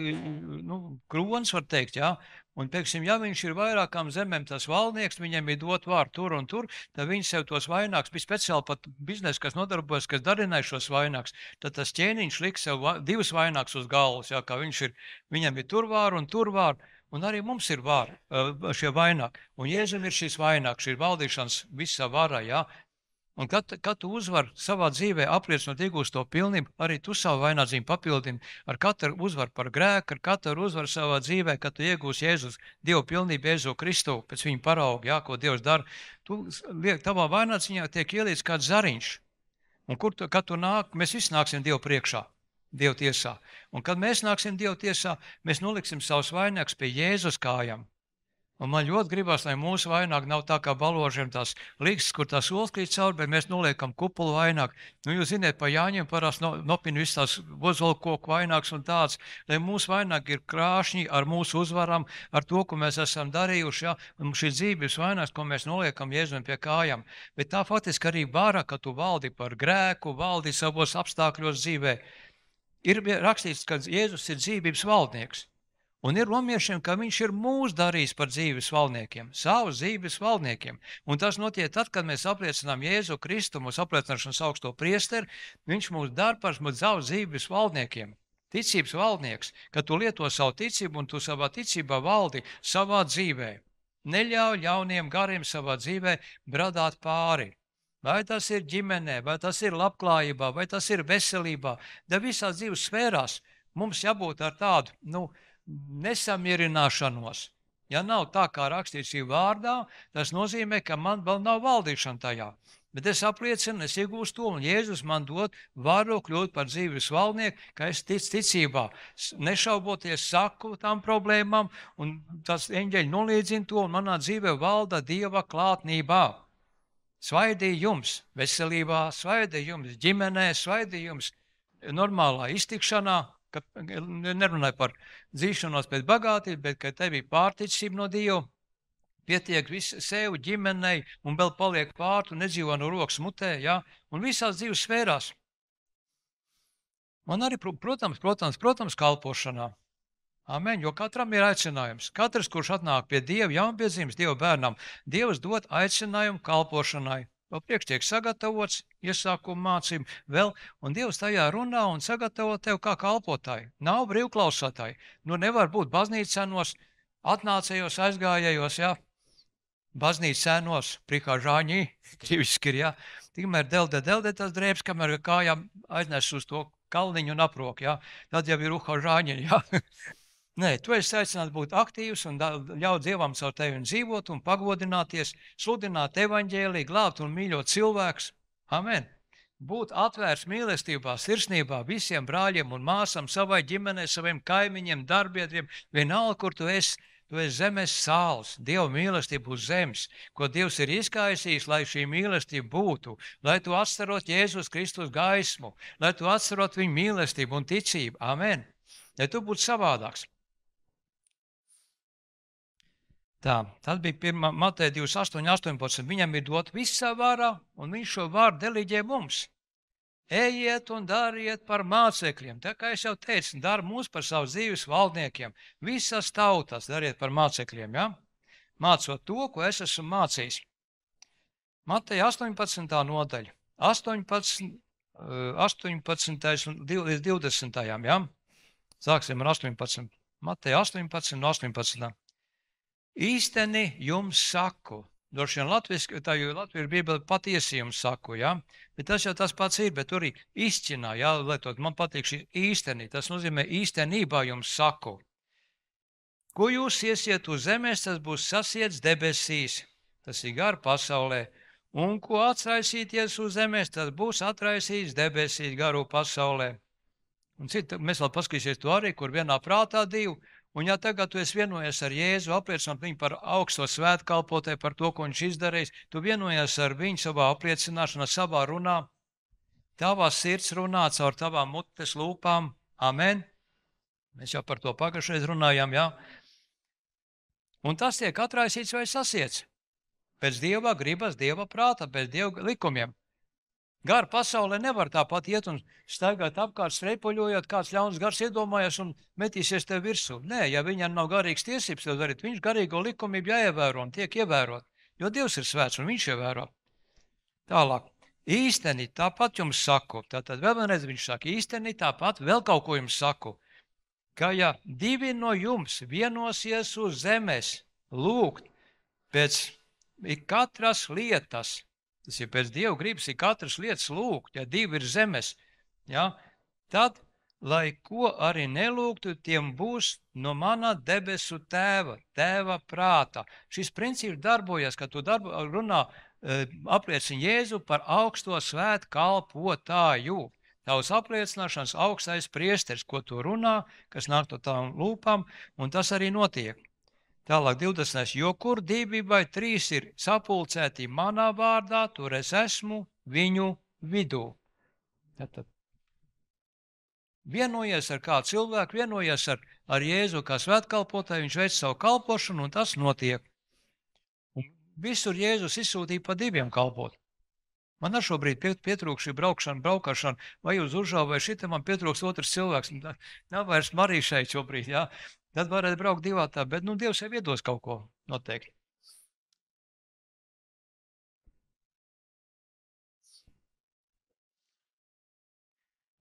kronis var teikt, jā, un, teiksim, ja viņš ir vairākām zemēm tas valdnieks, viņam ir dot vārdu tur un tur, tad viņš sev tos vaināks, bija speciāli pat biznesa, kas nodarbojas, kas darināja šos vaināks, tad tas ķēniņš liks sev divus vaināks uz galvas, jā, kā viņam ir tur vāru, un arī mums ir vāri, šie vaināki. Un Jēzum ir šis vaināks, šī valdīšanas visa vara, jā. Un kad tu uzvar savā dzīvē, apliecinot iegūst to pilnību, arī tu savu vainādzību papildini ar katru uzvaru par grēku, ar katru uzvaru savā dzīvē, kad tu iegūst Jēzus Dievu pilnību Jēzu Kristu, pēc viņa parauga, jā, ko Dievs dara. Tavā vainādziņā tiek ielīdz kāds zariņš. Un kad tu nāk, mēs visi nāksim Dievu priekšā, Dievu tiesā. Un kad mēs nāksim Dievu tiesā, mēs noliksim savus vainākus pie Jēzus kājām. Un man ļoti gribas, lai mūsu vaināk nav tā kā baložiem tās līkstas, kur tās olas krīt cauri, bet mēs noliekam kupulu vaināk. Jūs ziniet, pa Jāņiem parasti nopina visu tās ozolkoku vaināks un tāds, lai mūsu vaināk ir krāšņi ar mūsu uzvaram, ar to, ko mēs esam darījuši, ja? Un šī dzīves vaināks, ko mēs noliekam Jēzum pie kājām. Bet tā faktiski arī vara, ka tu valdi par grēku, valdi savos apstākļos dzīvē. Ir rakstīts, ka Jēzus ir dzīvības valdnieks. Un ir romiešiem, ka viņš ir mūs darījis par dzīves valdniekiem, savus dzīves valdniekiem. Un tas notiek tad, kad mēs apliecinām Jēzu Kristu, mūsu apliecināšanas augsto priesteri, viņš mūs dara par savus dzīves valdniekiem. Ticības valdnieks, kad tu lieto savu ticību un tu savā ticībā valdi savā dzīvē. Neļauj ļauniem gariem savā dzīvē bradāt pāri. Vai tas ir ģimenē, vai tas ir labklājībā, vai tas ir veselībā, da visās dzīves sfērās mums jābūt ar tādu, nesamierināšanos. Ja nav tā, kā rakstīts šī vārdā, tas nozīmē, ka man vēl nav valdīšana tajā. Bet es apliecinu, es iegūstu to, un Jēzus man dod varu kļūt par dzīves valdnieku, ka es ticībā, nešauboties saku tām problēmām, un tas eņģeļi noliedzina to, un manā dzīvē valda Dieva klātnībā. Svaidī jums veselībā, svaidī jums ģimenē, svaidī jums normālā iztikšanā, ka nerunāju par dzīšanos pēc bagātības, bet ka tev ir pārticība no Dieva, pietiek visu sev, ģimenei, un vēl paliek pār, tu nedzīvo no rokas mutē, ja? Un visās dzīves sfērās. Man arī, protams, kalpošanā. Amen, jo katram ir aicinājums. Katrs, kurš atnāk pie Dieva, jaunpiedzimts Dieva bērnam, Dievs dod aicinājumu kalpošanai. Vēl priekš tiek sagatavots iesākuma mācību vēl, un Dievs tajā runā un sagatavo tev kā kalpotāju. Nav brīvklausātāji. Nevar būt baznīcēnos, atnācējos, aizgājējos, jā. Baznīcēnos, prikāžāņī, kriviski ir, jā. Tikmēr deldē tas drēbs, kamēr kājām aiznes uz to kalniņu un aprok, jā. Tad jau ir uhāžāņi, jā. Nē, tu esi aicināts būt aktīvs un ļaut Dievam caur tevi dzīvot un pagodināties, sludināt evaņģēliju, glābt un mīļot cilvēkus. Amen. Būt atvērts mīlestībā, sirsnībā visiem brāļiem un māsām, savai ģimenei, saviem kaimiņiem, darbiedriem, vienalga, kur tu esi zemes sāls, Dieva mīlestība uz zemes, ko Dievs ir izkaisījis, lai šī mīlestība būtu, lai tu atstarot Jēzus Kristus gaismu, lai tu atstarot viņu mīlestību un ticību. Amen. Lai tu būtu savādāks. Tā, tad bija Mateja 28:18. Viņam ir dot visa vara, un viņš šo vārdu deliģē mums. Ejiet un dariet par mācekļiem. Tā kā es jau teicu, dara mūs par savu dzīves valdniekiem. Visas tautas dariet par mācekļiem, ja? Mācot to, ko es esmu mācījis. Mateja 18. nodaļa. 18. līdz 20. Ja? Sāksim ar 18. Mateja 18 un 18. Īsteni jums saku, droši vien latviski, tā jo Latvija ir Bībele patiesi jums saku, ja? Bet tas jau tas pats ir, bet tur ir izķinā, ja? Lietot, man patīk šī īstenī, tas nozīmē īstenībā jums saku. Ko jūs iesiet uz zemes, tas būs sasiets debesīs, tas ir gar pasaulē, un ko atraisīties uz zemes, tas būs atraisīts debesīs garu pasaulē. Un citu, mēs vēl paskatīsies to arī, kur vienā prātā divu. Un ja tagad tu esi vienojies ar Jēzu, apliecinot viņu par augsto svētkalpotāju, par to, ko viņš izdarījis, tu vienojies ar viņu savā apliecināšanā, savā runā, tavā sirds runā caur tavām mutes lūpām. Amen. Mēs jau par to pagājušreiz runājām, jā. Un tas tiek atraisīts vai sasiets. Pēc Dieva gribas, Dieva prāta, pēc Dieva likumiem. Gara pasaulē nevar tāpat iet un staigāt apkārt, streipoļojot, kāds ļauns gars iedomājas un metīsies tev virsū. Nē, ja viņam nav garīgas tiesības, to darīt, viņš garīgo likumību jāievēro un tiek ievērot, jo Dievs ir svēts un viņš ievēro. Tālāk. Īsteni tāpat jums saku, tātad vēlreiz viņš saka, īsteni tāpat vēl kaut ko jums saku, ka ja 2 no jums vienosies uz zemes lūgt pēc katras lietas, tas ir pēc Dieva gribas, ir katras lietas lūgt, ja 2 ir zemes, ja, tad, lai ko arī nelūgtu, tiem būs no mana debesu tēva prāta. Šis princips darbojas, kad tu runā, apliecina Jēzu par augsto svētkalpotāju. Tavs apliecināšanas augstais priesteris, ko tu runā, kas nāk no tām lūpām, un tas arī notiek. Tālāk 20. Jo kur 2 vai 3 ir sapulcēti manā vārdā, tur es esmu viņu vidū. Tātad vienojies ar kādu cilvēku, vienojies ar Jēzu kā svētkalpotāju, viņš veic savu kalpošanu, un tas notiek. Un visur Jēzus izsūtīja pa 2 kalpot. Man ar šobrīd pietrūk šī braukšana, vai uz Uržavu, vai šitam man pietrūks otrs cilvēks. Nav vairs Marija šeit šobrīd, jā. Tad varētu braukt 2, bet Dievs jau iedos kaut ko noteikti.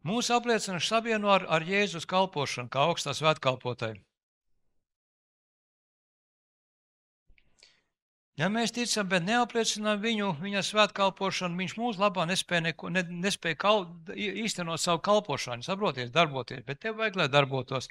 Mūsu apliecināšana savieno ar Jēzus kalpošanu, kā augstā svētkalpotāju. Ja mēs ticam, bet neapliecinām viņa svētkalpošanu, viņš mūsu labā nespēja īstenot savu kalpošanu, saproties, darboties, bet tev vajag, lai darbotos.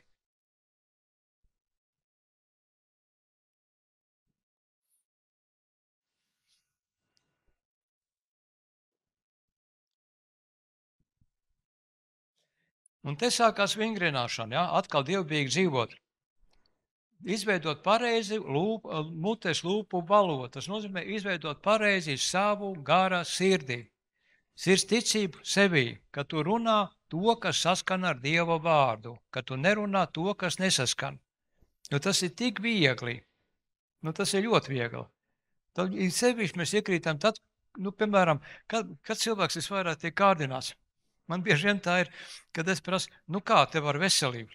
Un te sākās vingrināšana, ja? Atkal dievbijīgi dzīvot. Izveidot pareizi mutes lūpu valodu. Tas nozīmē izveidot pareizi savu gara sirdī. Sirds ticību sevī, ka tu runā to, kas saskan ar Dieva vārdu, ka tu nerunā to, kas nesaskan. Jo tas ir tik viegli. Tas ir ļoti viegli. Tad sevišķi mēs iekrītam tad, piemēram, kad cilvēks visvairāk tiek kārdināts. Man bieži vien tā ir, kad es prasu, kā tev ar veselību?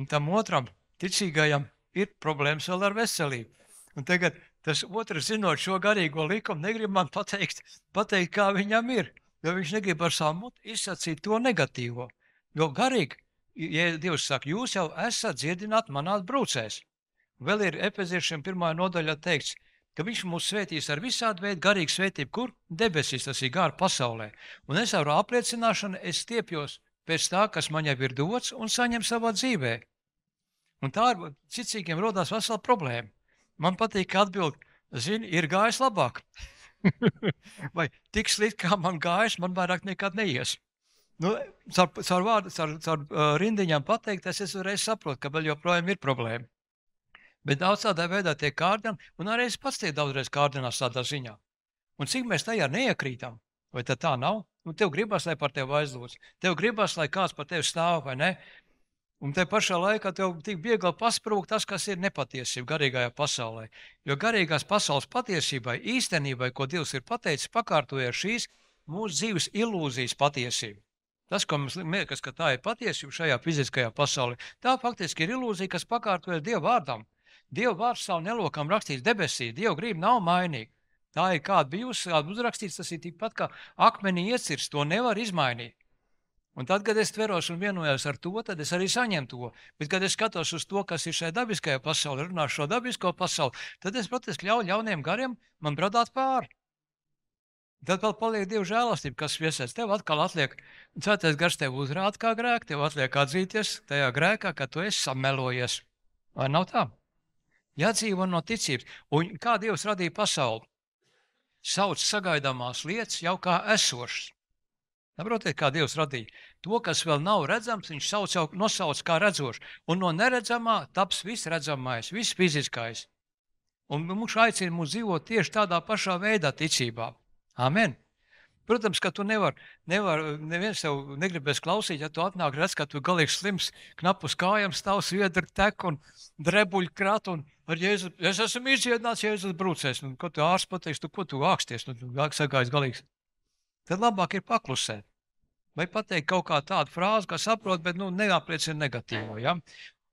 Un tam otram ticīgajam ir problēmas vēl ar veselību. Un tagad tas otrs, zinot šo garīgo likumu, negrib man pateikt, kā viņam ir, jo viņš negrib ar savu muti izsacīt to negatīvo. Jo garīgi, ja Dievs saka, jūs jau esat dziedināti manās brūcēs. Vēl ir Efeziešiem 1. nodaļā teikts, ka viņš mūs svētīs ar visādu veidu garīgu svētību, kur debesīs, tas ir gara pasaulē. Un es ar apliecināšanu es stiepjos pēc tā, kas man jau ir dots un saņem savā dzīvē. Un tā ir ticīgiem rodās vesela problēma. Man patīk, ka atbild, zini, ir gājis labāk. Vai tik slikti, kā man gājis, man vairāk nekad neies. Caur rindiņām pateikt, es uzreiz saprotu, ka vēl joprojām ir problēma. Bet daudz tādā veidā tiek kārdināti, un arī es pats tiek daudzreiz kārdināts tādā ziņā. Un cik mēs tajā neiekrītam, vai tā nav? Tev gribas, lai par tevi aizlūdz. Tev gribas, lai kāds par tevi stāv, vai ne? Un te pašā laikā tev tik viegli pasprūk tas, kas ir nepatiesība garīgajā pasaulē. Jo garīgās pasaules patiesībai, īstenībai, ko Dievs ir pateicis, pakārtoja šīs mūsu dzīves ilūzijas patiesību. Tas, ko mums liekas, ka tā ir patiesība šajā fiziskajā pasaulē, tā faktiski ir ilūzija, kas pakārtojas Dieva vārdam. Dieva vārds savu nelokam rakstīts debesī, Dieva grība nav mainīga. Tā ir kāda bijusi, kāda uzrakstīts, tas ir tikpat kā akmenī iecirsts, to nevar izmainīt. Un tad, kad es tveros un vienojos ar to, tad es arī saņemu to. Bet, kad es skatos uz to, kas ir šajā dabiskajā pasaulē, runāšu šo dabisko pasauli, tad es patiesi ļauju ļauniem gariem man bradāt pāri. Tad vēl paliek Dieva žēlastība, kas viesēs. Tev atkal atliek, Svētais gars tev uzrāda kā grēku, tev atliek atzīties tajā grēkā, ka tu esi samelojies. Vai nav tā? Jādzīvo no ticības. Un kā Dievs radīja pasauli? Sauc sagaidāmās lietas jau kā esošas. Saprotiet, kā Dievs radīja? To, kas vēl nav redzams, viņš nosauc kā redzošs. Un no neredzamā taps viss redzamais, viss fiziskais. Un viņš aicina mūs dzīvot tieši tādā pašā veidā ticībā. Amen. Protams, ka tu neviens tev negribēs klausīt, ja tu atnāk, redz, ka tu galīgi slims, knapus kājām stāv, sviedri tek un drebuļi krat un ar Jēzu, es esmu izdziedināts, Jēzus brūcēs. Nu, ko tu ārsts pateiks, ko tu āksties, nu, tu sagājis galīgs. Tad labāk ir paklusēt. Vai pateikt kaut kā tādu frāzi, kā saprot, bet, nu, neapliecina negatīvo, ja?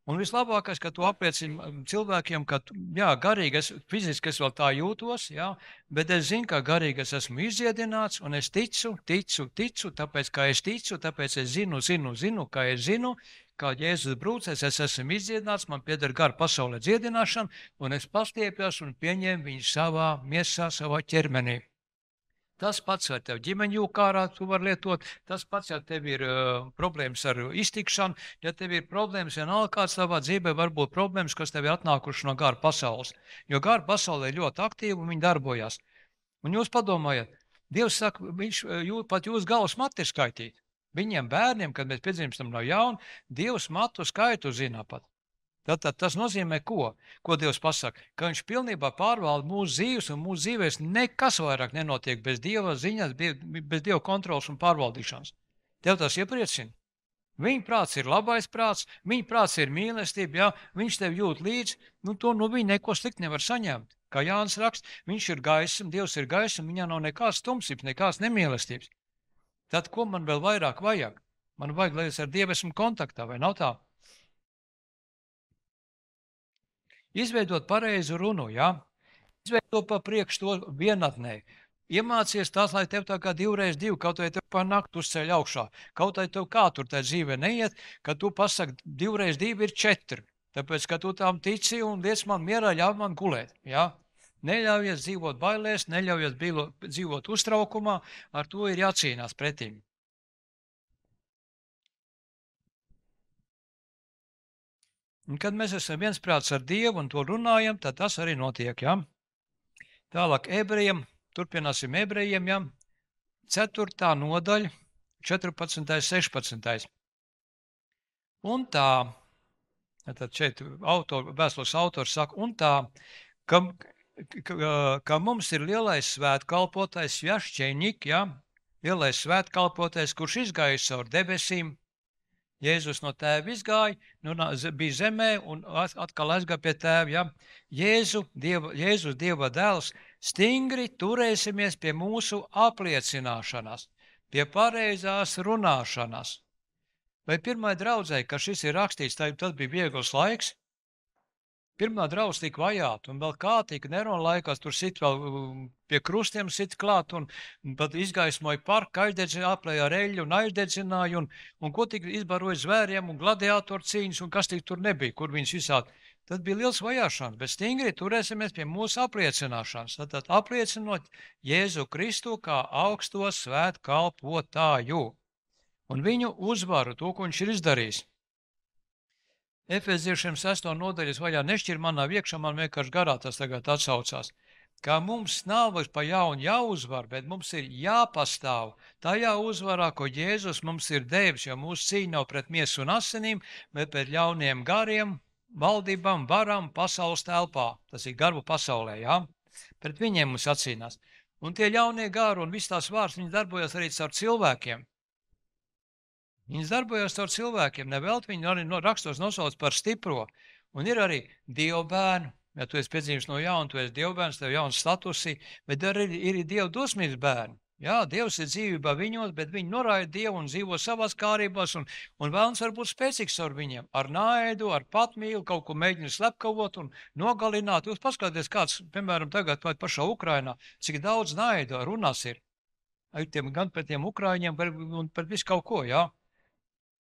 Un vislabākais, ka tu apliecini cilvēkiem, ka, jā, garīgi, fiziski es vēl tā jūtos, jā, bet es zinu, ka garīgi es esmu izdziedināts, un es ticu, tāpēc, ka es ticu, tāpēc es zinu, ka es zinu, kā Jēzus brūcēs, es esmu izdziedināts, man pieder gara pasaulē dziedināšana, un es pastiepjos un pieņēmu viņu savā miesā, savā ķermenī. Tas pats, vai tev ģimeņu jūkārā tu var lietot, tas pats, ja tev ir problēmas ar iztikšanu, ja tev ir problēmas, vienalga kāds tavā dzīvē var būt problēmas, kas tev ir atnākuši no gara pasaules. Jo gara pasaulē ir ļoti aktīva un viņi darbojas. Un jūs padomājat, Dievs saka, pat jūs galvas mati ir skaitīt. Viņiem bērniem, kad mēs piedzimstam no jauna, Dievs matu skaitu zina pat. Tātad tas nozīmē ko? Ko Dievs pasaka? Ka viņš pilnībā pārvalda mūsu dzīves, un mūsu dzīvēs nekas vairāk nenotiek bez Dieva ziņas, bez Dieva kontrolas un pārvaldīšanas. Tev tas iepriecina. Viņa prāts ir labais prāts, viņa prāts ir mīlestība, ja? Viņš tev jūt līdzi, nu to no viņa neko slikti nevar saņemt. Kā Jānis raksta, viņš ir gaisma, Dievs ir gaisma, viņā nav nekāds tumsības, nekāds nemīlestības. Tad ko man vēl vairāk vajag? Man vajag, lai es ar Dievu esmu kontaktā, vai nav tā? Izveidot pareizu runu, ja? Izveidot pa priekš to vienatnē. Iemācies tās, lai tev tā kā 2x2, kaut vai tev pa naktu uzceļ augšā. Kaut vai tev kā tur tā dzīvē neiet, ka tu pasaki 2x2 ir 4. Tāpēc, ka tu tām tici un liec man mierā, ļauj man gulēt. Ja? Neļaujies dzīvot bailēs, neļaujies dzīvot uztraukumā, ar to ir jācīnās pretīm. Un kad mēs esam viensprāts ar Dievu un to runājam, tad tas arī notiek, ja? Tālāk ebrejiem, turpināsim ebrejiem, ja? 4. nodaļa, 14. 16. Un tā, tad šeit vēstules autors saka, un tā, ka mums ir lielais svētkalpotais Jašķeņik, ja? Lielais svētkalpotais, kurš izgājis caur debesīm, Jēzus no tēva izgāja, nu, bija zemē un atkal aizgāja pie tēva. Ja? Jēzus Dieva dēls, stingri turēsimies pie mūsu apliecināšanas, pie pareizās runāšanas. Vai pirmai draudzē, ka šis ir rakstīts, tad bija viegls laiks? Pirmā draudz tika vajāta, un vēl kā tika Nerona laikās, tur sit vēl pie krustiem sit klāt, un pat izgaismoja parku, aizdedzināja, aplēja ar eļļu un aizdedzināja, un ko tika izbaroja zvēriem un gladiātoru cīņas, un kas tik tur nebija, kur viņus visādi. Tad bija liels vajāšanas, bet stingri turēsimies pie mūsu apliecināšanas. Tad apliecinot Jēzu Kristu kā augsto svētkalpotāju un viņu uzvaru, to, ko viņš ir izdarījis. Efeziešiem 6. nodaļas vaļā nešķir manā iekšā, man vienkārši garā tas tagad atsaucās. Kā mums nav pa jaunu jāuzvar, bet mums ir jāpastāv tajā uzvarā, ko Jēzus mums ir devis, jo mūsu cīņa nav pret miesu un asinīm, bet pret ļauniem gariem, valdībām, varam pasaules telpā. Tas ir garu pasaulē, jā? Pret viņiem mums atcīnās. Un tie ļaunie gari un viss tās vārds, viņi darbojas arī caur cilvēkiem. Viņas darbojas caur cilvēkiem, nevelti viņi arī rakstos nosauc par stipro. Un ir arī dievbērnu, ja tu esi piedzīvis no jauna, tu esi dievbērns, tev jauns statusi, bet arī ir dievu dosmības bērni. Jā, Dievs ir dzīvībā viņos, bet viņi noraida Dievu un dzīvo savās kārībās, un vēlns var būt spēcīgs ar viņiem, ar naidu, ar patmīlu, kaut ko mēģina slepkavot un nogalināt. Jūs paskatieties, kāds, piemēram, tagad pašā Ukrainā, cik daudz naida runās ir. Gan pret tiem Ukraiņiem un pret visu kaut ko, jā.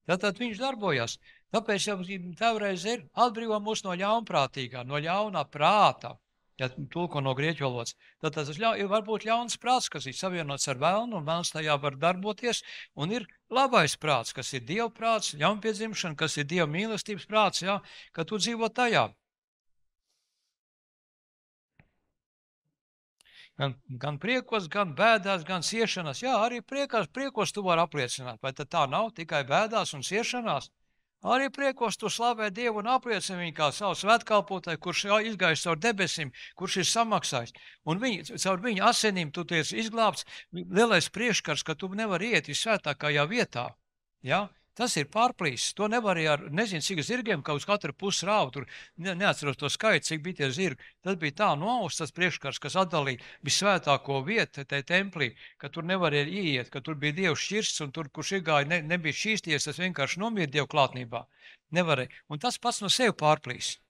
Tātad viņš darbojas. Tāpēc jau tevreiz ir atbrīvo mūs no ļaunprātīgā, no ļaunā prāta, ja tulko no grieķu valodas. Tad tas var būt ļauns prāts, kas ir savienots ar velnu, un velns tajā var darboties, un ir labais prāts, kas ir Dieva prāts, ļaunpiedzimšana, kas ir Dieva mīlestības prāts, jā, ka tu dzīvo tajā. Gan priekos, gan bēdās, gan ciešanās. Jā, arī priekos tu vari apliecināt. Vai tad tā nav tikai bēdās un ciešanās? Arī priekos tu slavē Dievu un apliecini viņu kā savu svētkalpotāju, kurš izgājis caur debesīm, kurš ir samaksājis. Un caur viņa asinīm tu tiec izglābts. Lielais priekškars, ka tu nevari iet visvētākajā vietā. Ja? Tas ir pārplīsis. To nevar arī ar, nezinu, cik zirgiem, ka uz katru pusi rāvu, tur neatceros to skaitu, cik bija tie zirgi. Tas bija tā noausts tas priekškars, kas atdalīja visvētāko vietu te templī, ka tur nevarēja ieiet, ka tur bija Dievs šķirsts, un tur, kurš iegāja, nebija šķīsties, tas vienkārši nomira Dievu klātnībā. Nevarēja. Un tas pats no sevi pārplīs.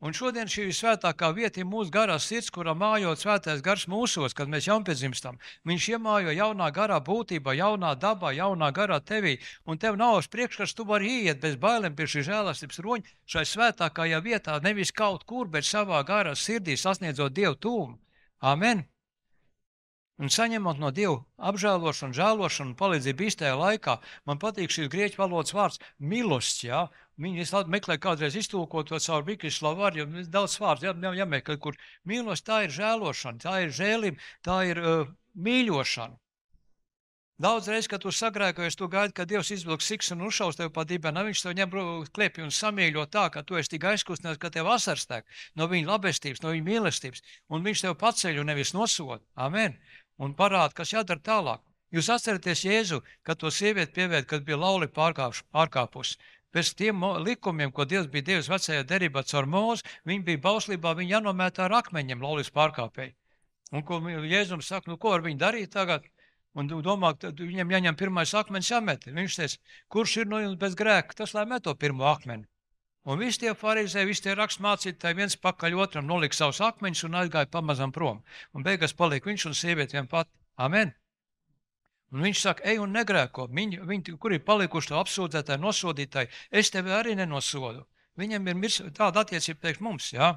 Un šodien šī svētākā vieta ir mūsu garās sirds, kurā mājo svētais gars mūsos, kad mēs jaunpiedzimstam. Viņš iemājo jaunā garā būtībā, jaunā dabā, jaunā garā tevī. Un tev nav uz priekškars, tu vari ieiet bez bailēm pie šī žēlastības roņa šai svētākajā vietā, nevis kaut kur, bet savā garā sirdī sasniedzot Dievu tūmu. Amen! Un saņemot no Dieva apžēlošanu, žēlošanu un palīdzību īstajā laikā, man patīk šis grieķu valodas vārds milosts, jā. Viņi meklē kādreiz iztulkot to caur Bikris Slovāru, jo daudz vārds jāmeklē, kur milosts tā ir žēlošana, tā ir žēlība, tā ir mīļošana. Daudz reiz, kad tu sagrēkojies, tu gaidi, ka Dievs izvilks siks un uzšaus tev pa dibenu, viņš tev ņem klēpī un samīļo tā, ka tu esi tik aizkustināts, ka tev asars tek no viņa labestības, no viņa mīlestības, un viņš tev paceļ un nevis nosod. Amen. Un parāda, kas jādara tālāk. Jūs atceraties Jēzu, kad to sievieti pievērt, kad bija lauli pārkāpusi. Pēc tiem likumiem, ko Dievs bija Dievs vecajā derībā caur Mūzu, viņi bija bauslībā, viņi jānomētā ar akmeņiem laulības pārkāpēji. Un ko Jēzums saka, nu ko ar viņu darīt tagad? Un domā, ka viņam jāņem pirmais akmenis jāmet. Viņš teica, kurš ir no jums bez grēka, tas lai met to pirmo akmeni. Un visi tie farizēji, visi tie rakstmācītāji viens pakaļ otram nolika savus akmeņus un aizgāja pamazam prom. Un beigās paliek viņš un sieviete vien pat. Amen. Un viņš saka, ej un negrēko. Viņi, kur ir palikuši to apsūdzētāji, nosodītāji, es tevi arī nenosodu. Viņam ir tāda attiecība teikt mums, jā.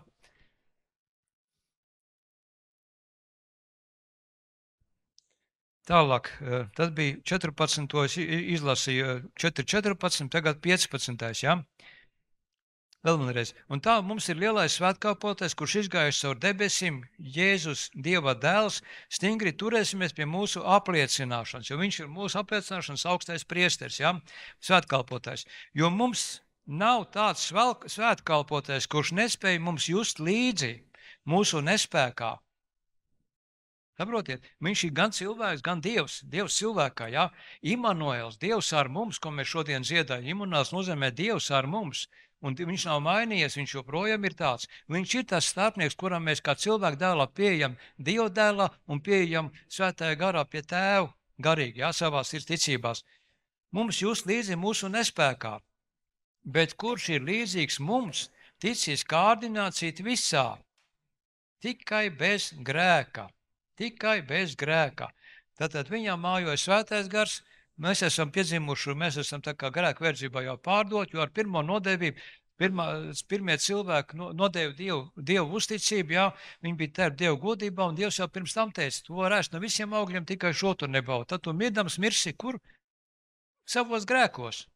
Tālāk, tas bija 14. izlasīja 4.14, tagad 15. jā. Vēl vienreiz. Un tā mums ir lielais svētkalpotais, kurš izgājis caur debesīm, Jēzus, Dieva dēls, stingri turēsimies pie mūsu apliecināšanas, jo viņš ir mūsu apliecināšanas augstais priesteris, ja? Svētkalpotais. Jo mums nav tāds svētkalpotais, kurš nespēja mums just līdzi mūsu nespēkā. Saprotiet, viņš ir gan cilvēks, gan Dievs. Dievs cilvēkā, ja? Immanuēls, Dievs ar mums, ko mēs šodien dziedājam. Immanuēls nozīmē Dievs ar mums. Un viņš nav mainījies, viņš joprojām ir tāds. Viņš ir tas starpnieks, kuram mēs kā cilvēku dēlā pieejam Dieva dēlā un pieejam svētajā garā pie tēva garīgi, jā, savās ir ticībās. Mums jūs līdzi mūsu nespēkā, bet kurš ir līdzīgs mums, ticis kārdinācīt visā, tikai bez grēka. Tikai bez grēka. Tātad viņam mājoja svētais gars, mēs esam piedzimuši, mēs esam tā kā grēka verdzībā jau pārdot, jo ar pirmo nodevību, pirmie cilvēki nodeva Dievu uzticību, jā, viņi bija tērp Dievu godībā, un Dievs jau pirms tam teica, tu var ēst no visiem augļiem, tikai šo tu nebaudi. Tad tu mirdams mirsi, kur? Savos grēkos,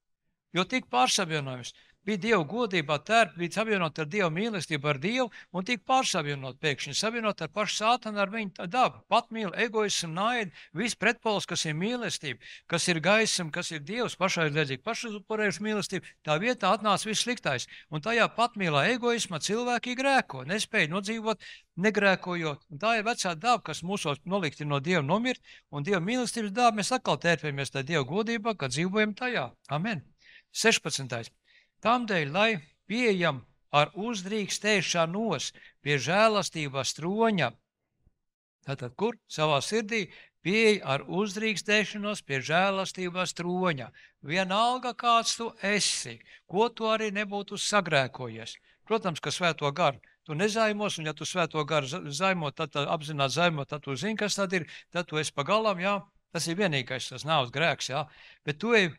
jo tik pārsavienojums. Bija Dieva godībā, tērp, bija savienot ar Dieva mīlestību, ar Dievu, un tik pārsavienot pēkšņi, savienot ar pašu sātanu, ar viņu dabu. Patmīli, egoismu, naidu, viss pretpols, kas ir mīlestība, kas ir gaisma, kas ir Dievs, pašaizliedzīgi, pašuzupurējuši mīlestību, tā vietā atnāca viss sliktais. Un tajā patmīlā egoismā cilvēki grēko, nespēja nodzīvot, negrēkojot. Un tā ir vecā daba, kas mūsos nolikti no Dieva nomirt, un Dieva mīlestības daba mēs atkal tērpjamies tā Dieva godībā, kad dzīvojam tajā. Amen. 16. Tādēļ, lai pieejam ar uzdrīkstēšanos pie žēlastības troņa, tātad kur? Savā sirdī pieeja ar uzdrīkstēšanos pie žēlastības troņa. Vienalga, kāds tu esi, ko tu arī nebūtu sagrēkojies. Protams, ka svēto garu tu nezaimos, un ja tu svēto garu zaimo, tad apzināt zaimo, tad tu zini, kas tad ir, tad tu esi pagalam, jā. Tas ir vienīgais, tas nāves grēks, jā. Bet tu ej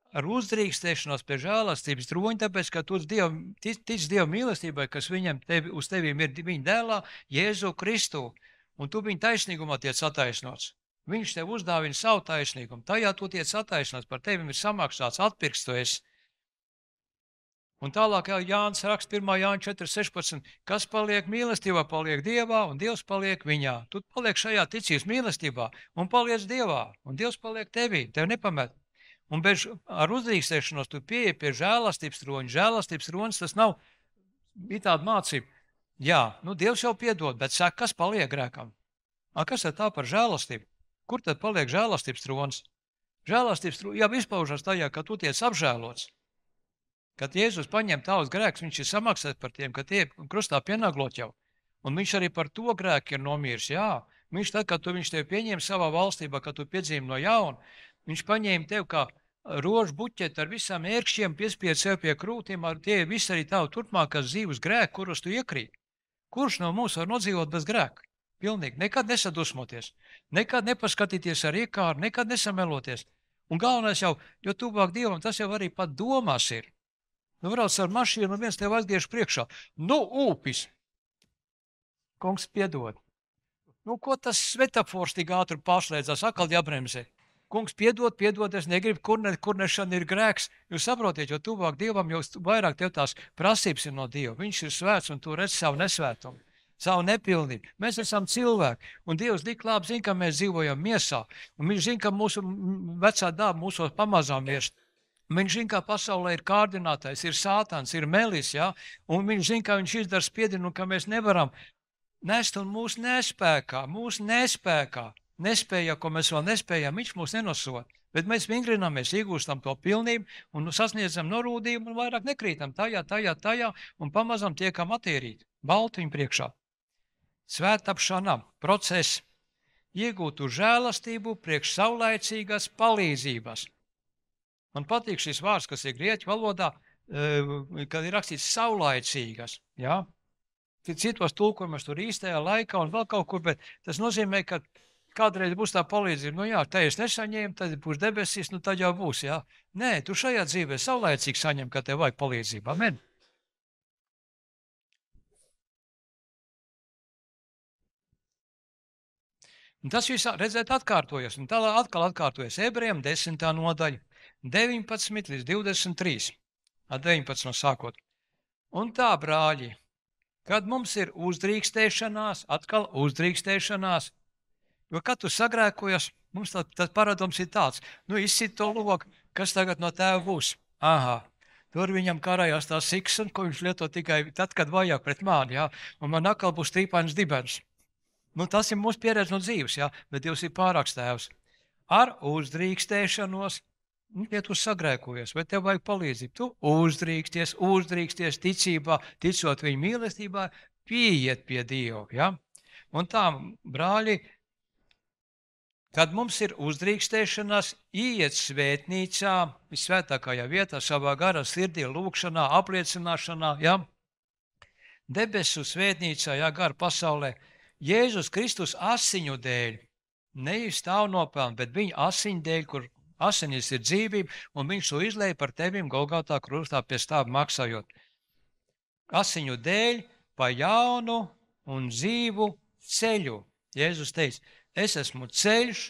ar uzdrīkstēšanos pie žēlastības troņa, tāpēc, ka tu tic Dieva mīlestībai, kas uz tevīm ir viņa dēlā, Jēzu Kristu, un tu viņa taisnīgumā tiec attaisnots. Viņš tev uzdāvina savu taisnīgumu, tajā tu tiec attaisnots, par tevim ir samaksāts, atpirkts tu esi. Un tālāk Jānis raksta 1. Jāņa 4.16, kas paliek mīlestībā, paliek Dievā, un Dievs paliek viņā. Tu paliek šajā ticības mīlestībā, un paliec Dievā, un Dievs paliek tevī, tev nepamet. Un ar uzdrīkstēšanos tu pieeji pie žēlastības troņa. Žēlastības troņs tas nav, bija tāda mācība. Jā, nu Dievs jau piedod, bet saka, kas paliek grēkam? Kas ir tā par žēlastību? Kur tad paliek žēlastības trons? Žēlastības trons jau izpaužas tajā, ka tu tiec apžēlots. Kad Jēzus paņem tavus grēkus, viņš ir samaksājis par tiem, ka tie krustā pienāglot jau. Un viņš arī par to grēku ir nomīrs. Jā, viņš tad, kad viņš tevi pieņēma savā valstībā, kad tu piedzīvi no jauna, viņš paņēma tevi kā rožu buķeti ar visām ērkšķiem, piespied sev pie krūtīm, ar tie visi arī tavu turpmākās dzīves grēku, kuros tu iekrīt. Kurš no mums var nodzīvot bez grēka? Pilnīgi. Nekad nesadusmoties, nekad nepaskatīties ar iekāru, nekad nesameloties. Un galvenais jau, jo tuvāk Dievam, tas jau arī pat domās ir. Nu, brauc ar mašīnu un viens tev aizgriež priekšā. Nu, ūpis! Kungs piedod. Nu, ko tas svetafors tik ātri pārslēdzās, atkal jābremzē. Kungs piedod, es negribu, kur nešana ir grēks. Jūs saprotiet, jo tuvāk Dievam, jo vairāk tev tās prasības ir no Dieva. Viņš ir svēts un tu redz savu nesvētumu, savu nepilnību. Mēs esam cilvēki, un Dievs tik labi zina, ka mēs dzīvojam miesā. Un viņš zina, ka mūsu vecā daba mūsos pamazām mirst. Viņš zina, ka pasaulē ir kārdinātais, ir sātans, ir melis, ja? Un viņš zina, ka viņš izdara spiedienu, ka mēs nevaram nest un mūsu nespēkā, nespēja, ko mēs vēl nespējam, viņš mūs nenosot. Bet mēs vingrināmies, iegūstam to pilnību un sasniedzam norūdījumu un vairāk nekrītam tajā un pamazam tiekam attīrīti. Baltiņu priekšā. Svētapšana, process, iegūtu žēlastību priekš saulaicīgas palīdzības. Man patīk šis vārds, kas ir grieķu valodā, kad ir rakstīts saulaicīgas. Ja? Citos tulkojumos tur īstajā laikā un vēl kaut kur, bet tas nozīmē, ka kādreiz būs tā palīdzība. Nu jā, te es nesaņēmu, tad būs debesīs, nu tad jau būs. Ja? Nē, tu šajā dzīvē saulaicīgi saņem, ka tev vajag palīdzību. Amen. Un tas viss, redzēt, atkārtojas. Un tālāk atkal atkārtojas Ebrejiem 10. nodaļa, 19 līdz 23. Ar 19 sākot. Un tā, brāļi, kad mums ir uzdrīkstēšanās, atkal uzdrīkstēšanās, jo kad tu sagrēkojas, mums tas paradums ir tāds, nu izsit to loku, kas tagad no tēva būs. Aha, tur viņam karājās tā siksa, ko viņš lieto tikai tad, kad vajag pret mani, jā, un man atkal būs trīpains dibens. Nu, tas ir mūsu pieredze no dzīves, jā, bet Dievs ir pārāks tēvs. Ar uzdrīkstēšanos, ja tu sagrēkojies, vai tev vajag palīdzību, tu uzdrīksties ticībā, ticot viņa mīlestībā, pieiet pie Dieva, jā. Un tā, brāļi, kad mums ir uzdrīkstēšanās, iet svētnīcā, visvētākajā vietā, savā garā sirdī, lūkšanā, apliecināšanā, jā, debesu svētnīcā, jā, gara pasaulē, Jēzus Kristus asiņu dēļ, nevis tavu nopelnu, bet viņa asiņu dēļ, kur asinis ir dzīvība, un viņš to izlēja par tevim Golgotā krustā pie stāva maksājot. Asiņu dēļ pa jaunu un dzīvu ceļu. Jēzus teica, es esmu ceļš,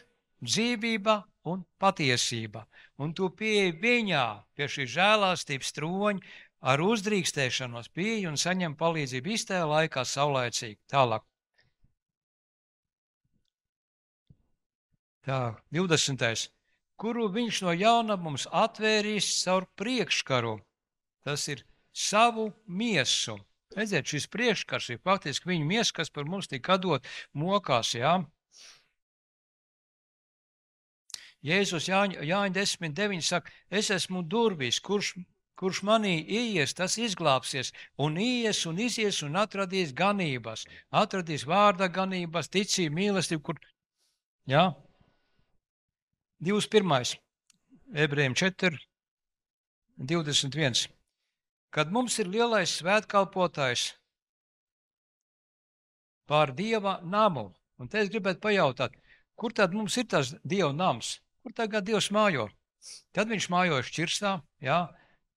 dzīvība un patiesība. Un tu pieeji viņā, pie šī žēlastības troņa, ar uzdrīkstēšanos pieeji un saņem palīdzību īstajā laikā saulaicīgi. Tālāk. Tā, 20. Kuru viņš no jauna mums atvērīs caur priekškaru. Tas ir savu miesu. Redziet, šis priekškars ir faktiski viņa miesa, kas par mums tika dot mokās, jā. Jēzus Jāņa 10.9 saka, es esmu durvis, kurš manī ieies, tas izglābsies, un ieies un izies un atradīs ganības. Atradīs vārda ganības, ticību, mīlestību, kur, jā. 21. Ebrejiem 4, 21. Kad mums ir lielais svētkalpotājs pār Dieva namu, un te es gribētu pajautāt, kur tad mums ir tas Dieva nams? Kur tagad Dievs mājo? Tad viņš mājoja šķirstā, jā,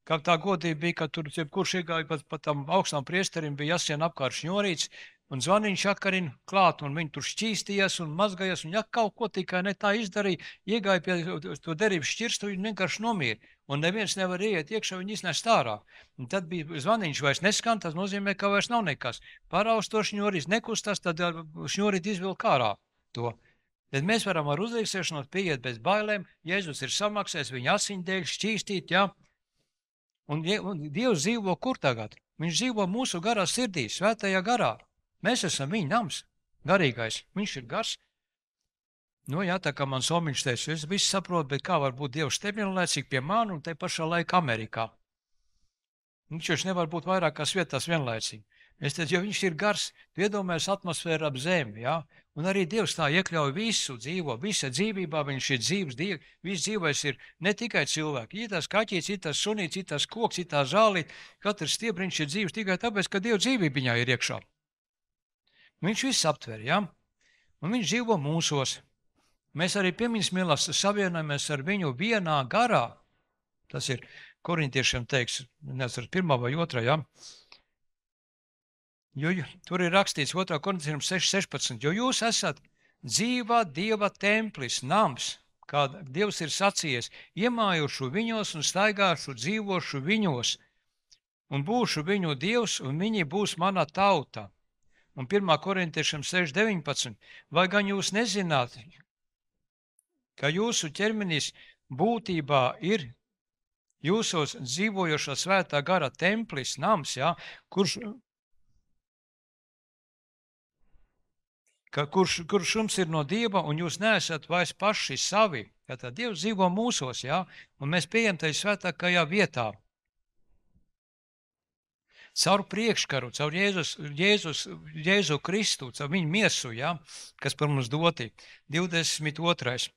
kā tā godība bija, ka tur kurš iegāja pat tam augstām priesterim bija jāsien apkārt šņorīts, un zvaniņš akarin klāt, un viņi tur šķīstījās un mazgājās, un ja kaut ko tikai ne tā izdarīja, iegāja pie to derības šķirstu, viņi vienkārši nomīra, un neviens nevar ieiet iekšā, viņi iznest ārā. Un tad bija zvaniņš vairs neskan, tas nozīmē, ka vairs nav nekas. Paraust to šņorīt nekustās, tad šņorīt izvilk ārā to. Tad mēs varam ar uzliekšanos pieiet bez bailēm. Jēzus ir samaksājis viņa asiņdēļ šķīstīt, ja? Un Dievs dzīvo kur tagad? Viņš dzīvo mūsu garā sirdī, svētajā garā. Mēs esam viņa nams, garīgais. Viņš ir gars. Nu jā, tā kā man somiņš teica, es visu saprotu, bet kā var būt Dievs te vienlaicīgi pie mani un te pašā laika Amerikā? Viņš nevar būt vairākās vietās vienlaicīgi. Es teicu, jo viņš ir gars, tu iedomājies atmosfēru ap zemi, ja? Un arī Dievs tā iekļauj visu dzīvo, visa dzīvībā viņš ir dzīves, viss dzīvais ir ne tikai cilvēki, ir tās kaķīts, ir tās sunīts, ir tās koks, ir tās žālīt, katrs stiebriņš ir dzīves tikai tāpēc, ka Dieva dzīvība viņā ir iekšā. Viņš viss aptver, ja? Un viņš dzīvo mūsos. Mēs arī piemiņas mīlestības savienojamies ar viņu vienā garā. Tas ir korintiešiem teiks, nezinu, 1. vai 2. Ja? Jo tur ir rakstīts 2. korintiešiem 6.16, jo jūs esat dzīvā Dieva templis, nams, kā Dievs ir sacījies, iemājušu viņos un staigāšu, dzīvošu viņos, un būšu viņu Dievs, un viņi būs mana tauta. Un 1. korintiešiem 6.19, vai gan jūs nezināt, ka jūsu ķermenis būtībā ir jūsos dzīvojošā svētā gara templis, nams, ja, kurš jums ir no Dieva, un jūs neesat vairs paši savi. Tātad Dievs dzīvo mūsos, ja, un mēs pieejam tai svētākajā vietā. Caur priekškaru, caur Jēzu Kristu, caur viņu miesu, ja, kas par mums doti. 22.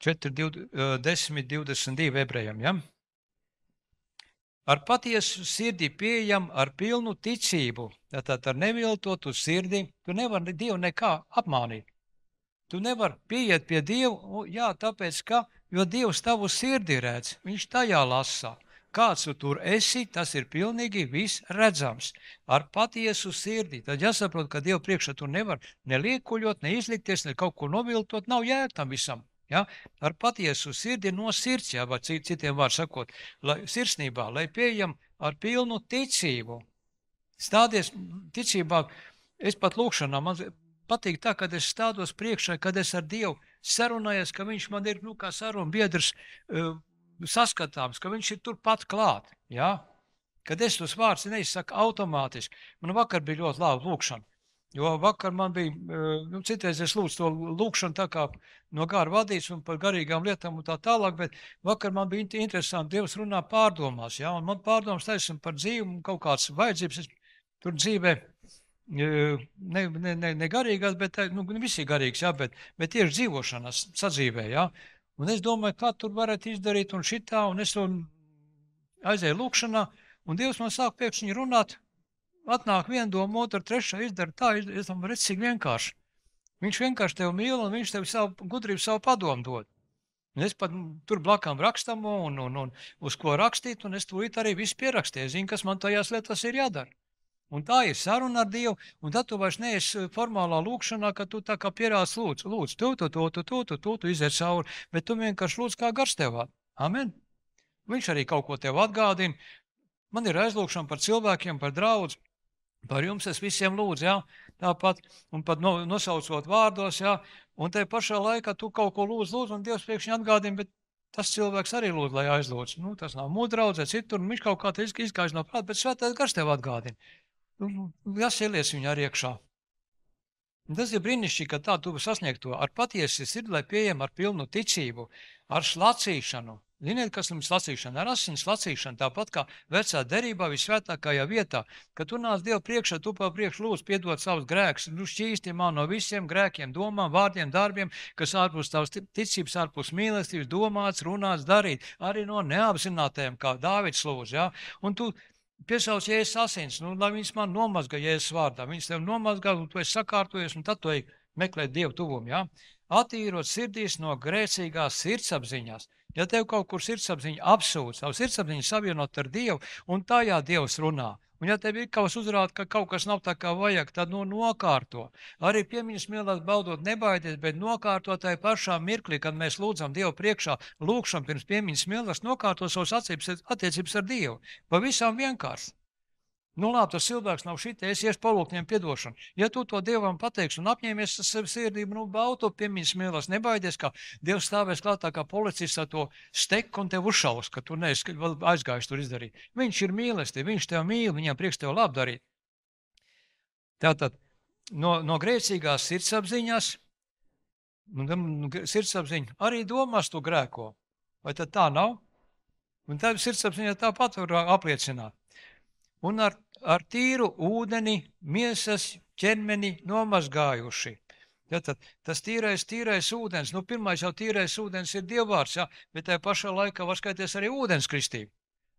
4.10.22 ebrejam, ja. Ar patiesu sirdi pieejam ar pilnu ticību, tātad ar neviltotu sirdi, tu nevari Dievu nekā apmānīt. Tu nevari pieiet pie Dievu, jā, tāpēc, jo Dievs tavu sirdi redz, viņš tajā lasa. Kāds tu tur esi, tas ir pilnīgi viss redzams. Ar patiesu sirdi, tad jāsaprot, ka Dievu priekšā tu nevar neliekuļot, neizlikties, ne kaut ko noviltot, nav jēga tam visam. Ja? Ar patiesu sirdi no sirds, ja, vai citiem var sakot, sirsnībā, lai pieejam ar pilnu ticību. Stādies ticībā, es pat lūkšanā, man patīk tā, kad es stādos priekšā, kad es ar Dievu sarunājies, ka viņš man ir, kā saruna biedrs saskatāms, ka viņš ir turpat klāt. Ja? Kad es tos vārdus neizsaku automātiski, man vakar bija ļoti laba lūkšana. Jo vakar man bija, citreiz es lūdzu to lūkšanu tā kā no gara vadīts un par garīgām lietām un tā tālāk, bet vakar man bija interesanti, Dievs runā pārdomās, ja, un man pārdomas taisam par dzīvi un kaut kāds vajadzības, es tur dzīvē, ne garīgās, bet, visi garīgs, ja, bet tieši dzīvošanas sadzīvē, ja, un es domāju, kā tur varētu izdarīt un šitā, un es to aizēju lūkšanā, un Dievs man sāk pēkšņi runāt, atnāk viena doma, otra, trešā, izdara tā, es tam redzu, cik vienkārši. Viņš vienkārši tev mīl, un viņš tev savu gudrību, savu padomu dod. Un es pat tur blakām rakstamo, un uz ko rakstīt, un es tūlīt arī visu pierakstīju, zinu, kas man tajās lietās ir jādara. Un tā ir saruna ar Dievu, un tad tu vairs neesi formālā lūkšanā, ka tu tā kā pierāds lūdzu, tu iziet cauri, bet tu vienkārši lūdzu, kā gars tev vada. Amen. Viņš arī kaut ko tev atgādina. Man ir aizlūkšana par cilvēkiem, par draudzi. Par jums es visiem lūdzu, ja, tāpat, un pat nosaucot vārdos, ja, un te pašā laikā tu kaut ko lūdzu, un Dievs priekšņi atgādina, bet tas cilvēks arī lūdzu, lai aizlūdz. Tas nav mūdraudzē, citur, un viņš kaut kā te izgājuši no prāta, bet svētais gars tev atgādina. Jāsielies viņu arī iekšā. Un tas ir brīnišķīgi, ka tā tu sasniegt to ar patiesi sirdi, lai pieejam ar pilnu ticību, ar slacīšanu. Ziniet, kas ir slacīšana? Ar asins slacīšana, tāpat kā vecā derībā visvētākajā vietā, kad tu nāc Dievu priekšā, tu pa priekš lūdzu piedot savus grēkus, šķīsti man no visiem grēkiem, domām, vārdiem, darbiem, kas ārpus tavas ticības, ārpus mīlestības, domāts, runāts, darīt, arī no neapzinātajiem, kā Dāvids lūdz, ja? Un tu piesauc Jēzus asins, lai viņas man nomazga Jēzus vārdā, viņas tev nomazgā, un tu esi sakārtojies, un tad tu ej meklēt Dievu tuvumu, ja? Attīrot sirdīs no grēcīgās sirdsapziņās. Ja tev kaut kur sirdsapziņa apsūdz, savu sirdsapziņu savienot ar Dievu, un tajā Dievs runā. Un ja tev ir kaut kas uzrāda, ka kaut kas nav tā kā vajag, tad nokārto. Arī piemiņas mīlēt baudot nebaidies, bet nokārto tajā pašā mirklī, kad mēs lūdzam Dievu priekšā, lūkšam pirms piemiņas mīlēs, nokārto savus attiecības ar Dievu. Pavisam vienkārši. Nu labi, tas cilvēks nav šitie, es iešu palūgt viņam piedošanu. Ja tu to Dievam pateiksi un apņēmies sevi sirdību, nu bauto piemiņas mīlas, nebaidies, kā Dievs stāvēs klātā kā policists ar to steku un tev uzšaus, ka tu neesi vēl aizgājis tur izdarīt. Viņš ir mīlestība, viņš tev mīl, viņam priekš tev labi darīt. Tātad, no grēcīgās sirdsapziņas, sirdsapziņa arī domās tu grēko. Vai tad tā nav? Un tad sirdsapziņa tāpat var apliecināt. Un ar tīru ūdeni miesas ķermeni nomazgājuši. Ja, tad tas tīrais ūdens, nu pirmais jau tīrais ūdens ir Dievvārds, ja, bet tajā pašā laikā var skaities arī ūdens kristība.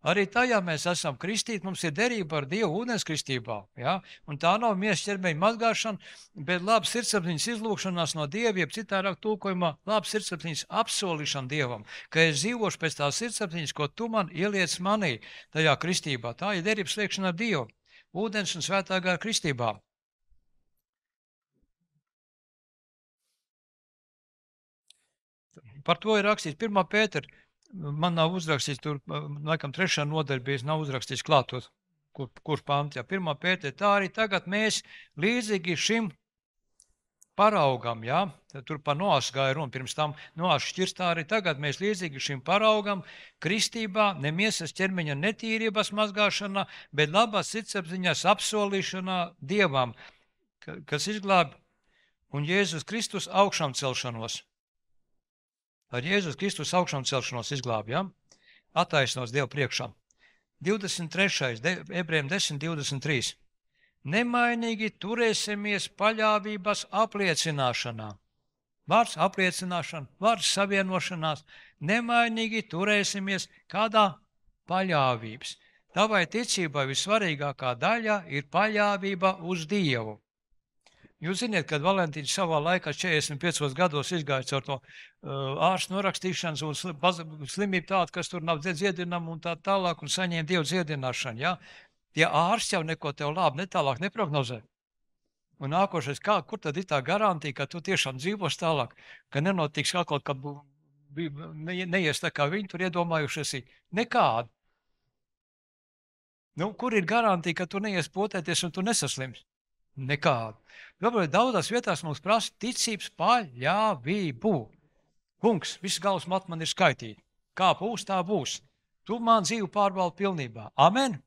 Arī tajā mēs esam kristīti, mums ir derība ar Dievu ūdenskristībā, ja? Un tā nav miesas ķermeņa mazgāšana, bet labas sirdsapziņas izlūkšanās no Dieva, jeb citādāk tulkojumā, labas sirdsapziņas apsolīšana Dievam, ka es dzīvošu pēc tās sirdsapziņas, ko tu man ieliec manī tajā kristībā. Tā ir derības slēgšana ar Dievu, ūdens un svētā gara kristībā. Par to ir rakstīts 1. Pētera. Man nav uzrakstīts tur, laikam 3. nodaļa bijis, nav uzrakstīts klātos, kurš pants, jā, 1. Pētera, tā arī tagad mēs līdzīgi šim paraugam, jā, tur par Noas gāja runa, pirms tam Noas šķirs, tā arī tagad mēs līdzīgi šim paraugam kristībā, ne miesas ķermeņa netīrības mazgāšanā, bet labās sirdsapziņas apsolīšanā Dievam, kas izglāb un Jēzus Kristus augšām celšanos. Ar Jēzus Kristus augšām celšanos izglāb, ja? Attaisnos Dievu priekšā. 23. Ebrejiem 10:23. Nemainīgi turēsimies paļāvības apliecināšanā. Vārds apliecināšana, vārds savienošanās. Nemainīgi turēsimies kādā paļāvības. Tavai ticībai vissvarīgākā daļa ir paļāvība uz Dievu. Jūs ziniet, kad Valentīns savā laikā 45 gados izgāja caur to ārstu norakstīšanas un slimību tādu, kas tur nav dziedinama un tā tālāk un saņēma Dievu dziedināšanu. Ja? Tie ārsti jau neko tev labi netālāk neprognozē. Un nākošais, kur tad ir tā garantija, ka tu tiešām dzīvos tālāk, ka nenotiks kaut kā neies tā kā viņi tur iedomājušies. Nekādu. Nu, kur ir garantija, ka tu neies potēties un tu nesaslims? Nekādu. Kāpēc daudzās vietās mums prasa ticības paļāvību. Kungs, viss galvas mati man ir skaitīti. Kā būs, tā būs. Tu man dzīvi pārvaldi pilnībā. Amen?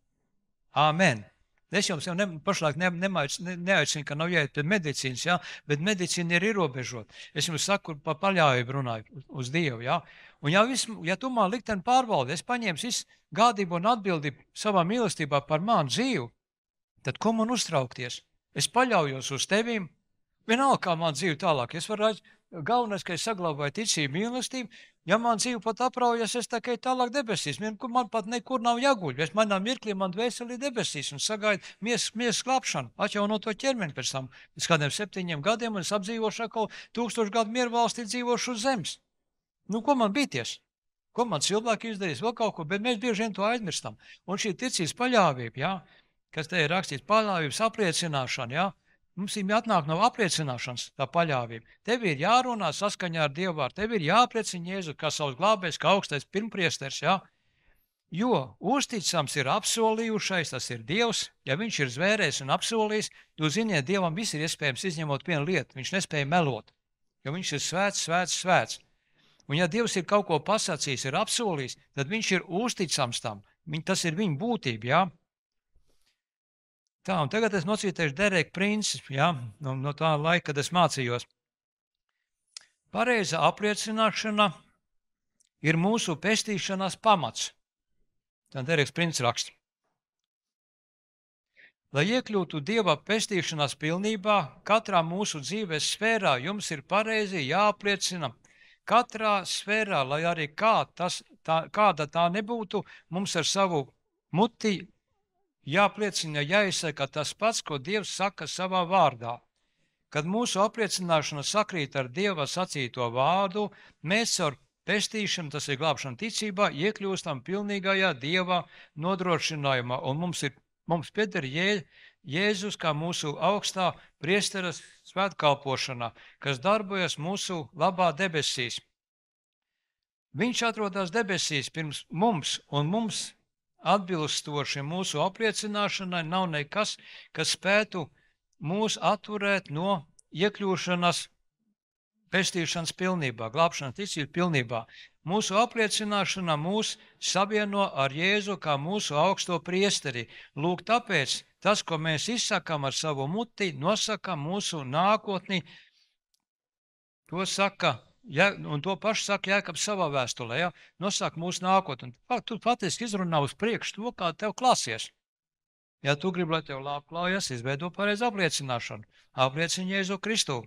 Amen. Es jums jau pašlaik neaicinu, ka nav jāiet pie medicīnas, ja? Bet medicīna ir ierobežota. Es jums saku, par paļāvību runāju uz Dievu. Ja? Un ja tu man likteni pārvaldi, es paņēmu visu gādību un atbildību savā mīlestībā par manu dzīvi, tad ko man uztraukties? Es paļaujos uz tevīm, vienalga, kā man dzīve tālāk. Es varu galvenais, ka es saglabāju ticību mīlestību. Ja man dzīve pat apraujas, es tikai tālāk debesīs. Man pat nekur nav jāguļ. Es manā mirklī man dvēseli debesīs un sagaidu miesas klāpšanu, atjaunot to ķermeni pēc tam. Pēc kādiem 7 gadiem un es apdzīvošu atkal 1000 gadu mieru valstī dzīvošu uz zemes. Nu, ko man bīties? Ko man cilvēki izdarīs? Vēl kaut ko, bet mēs bieži vien to aizmirstam. Un šī ticības paļāvība, jā, kas te ir rakstīts, paļāvības apliecināšana, ja? Mums ir jāatnāk no apliecināšanas tā paļāvība. Tev ir jārunā saskaņā ar Dievu vārdu, tev ir jāapliecina Jēzu kā savs glābējs, kā augstais pirmpriesteris, ja? Jo uzticams ir apsolījušais, tas ir Dievs, ja viņš ir zvērējis un apsolījis, jūs ziniet, Dievam viss ir iespējams izņemot vienu lietu, viņš nespēja melot, jo viņš ir svēts, svēts, svēts. Un ja Dievs ir kaut ko pasacījis, ir apsolījis, tad viņš ir uzticams tam, tas ir viņa būtība, ja? Tā, un tagad es nocītēšu Dereka principu, ja, no tā laika, kad es mācījos. Pareiza apliecināšana ir mūsu pestīšanās pamats. Tā Dereks princips raksta. Lai iekļūtu Dieva pestīšanās pilnībā, katrā mūsu dzīves sfērā jums ir pareizi jāapliecina. Katrā sfērā, lai arī kāda tā nebūtu, mums ar savu muti jāpliecina, jāizsaka tas pats, ko Dievs saka savā vārdā. Kad mūsu apliecināšana sakrīt ar Dieva sacīto vārdu, mēs ar pestīšanu, tas ir glābšana ticībā, iekļūstam pilnīgajā Dieva nodrošinājumā. Un mums pieder Jēzus kā mūsu augstā priestera svētkalpošanā, kas darbojas mūsu labā debesīs. Viņš atrodas debesīs pirms mums, un mums atbilstoši mūsu apliecināšanai, nav nekas, kas spētu mūs atturēt no iekļūšanas pestīšanas pilnībā, glābšanas ticības pilnībā. Mūsu apliecināšana mūs savieno ar Jēzu kā mūsu augsto priesteri. Lūk, tāpēc tas, ko mēs izsakām ar savu muti, nosaka mūsu nākotni. To saka, un to pašu saka Jēkabs savā vēstulē, ja? Nosaka mūsu nākotni. Tu patiesībā izrunā uz priekšu to, kā tev klāsies. Ja tu gribi, lai tev labi klājas, izveido pareizu apliecināšanu. Apliecini Jēzu Kristu.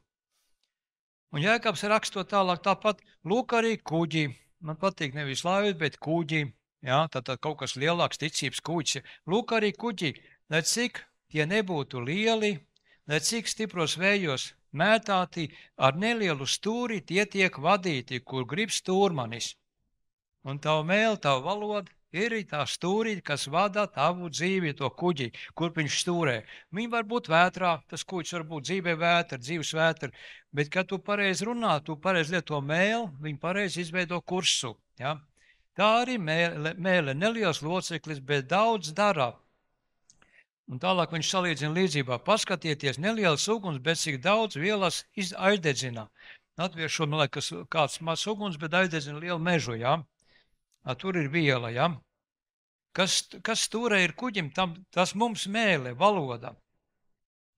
Un Jēkabs rakstot tālāk tāpat, lūk arī kuģi. Man patīk nevis laivas, bet kuģi. Ja? Tātad kaut kas lielāks ticības kuģis. Lūk arī kuģi, lai cik tie nebūtu lieli, lai cik stipros vējos mētāti, ar nelielu stūri tie tiek vadīti, kur grib stūrmanis. Un tavu mēli, tavu valodu ir tā stūri, kas vada tavu dzīvi, to kuģi, kur viņš stūrē. Viņi var būt vētrā, tas kuģis var būt dzīvē vētra, dzīves vētra, bet, kad tu pareizi runā, tu pareizi lieto mēli, viņi pareizi izveido kursu. Ja? Tā arī mēle, neliels loceklis, bet daudz dara. Un tālāk viņš salīdzina līdzībā. Paskatieties, neliels uguns, bet cik daudz vielas aizdedzina. Latviešu, man liekas, kāds mazs uguns, bet aizdedzina lielu mežu, ja? Tur ir viela, ja? Kas stūrē ir kuģim, tas mums mēle, valoda.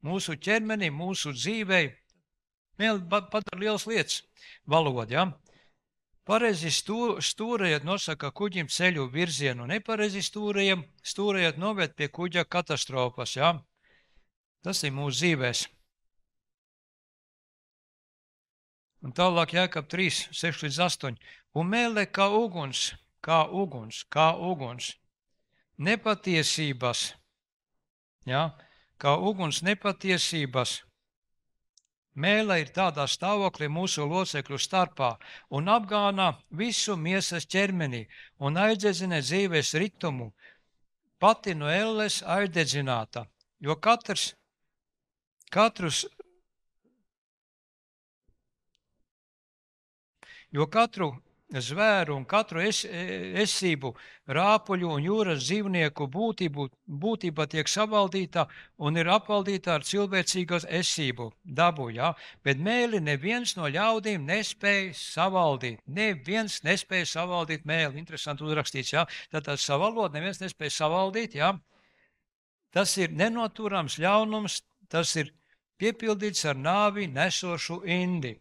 Mūsu ķermenim, mūsu dzīvei. Mēle padara liels lietas, valoda, ja? Pareizi stūrējot nosaka kuģim ceļu virzienu, nepareizi stūrējot noved pie kuģa katastrofas, ja? Tas ir mūsu dzīvēs. Un tālāk Jēkab 3, 6-8. Un mēle kā uguns, nepatiesības, ja? Kā uguns nepatiesības. Mēle ir tādā stāvoklī mūsu locekļu starpā un apgāna visu miesas ķermenī un aizdedzina dzīves ritumu, pati no elles aizdedzināta, jo katru zvēru un katru esību, rāpuļu un jūras dzīvnieku būtība tiek savaldīta un ir apvaldīta ar cilvēcīgas esību, dabu, ja? Bet mēli neviens no ļaudīm nespēja savaldīt. Neviens nespēja savaldīt mēli. Interesanti uzrakstīts, ja? Tātad savu valodu neviens nespēja savaldīt, ja? Tas ir nenoturams ļaunums, tas ir piepildīts ar nāvi nesošu indi.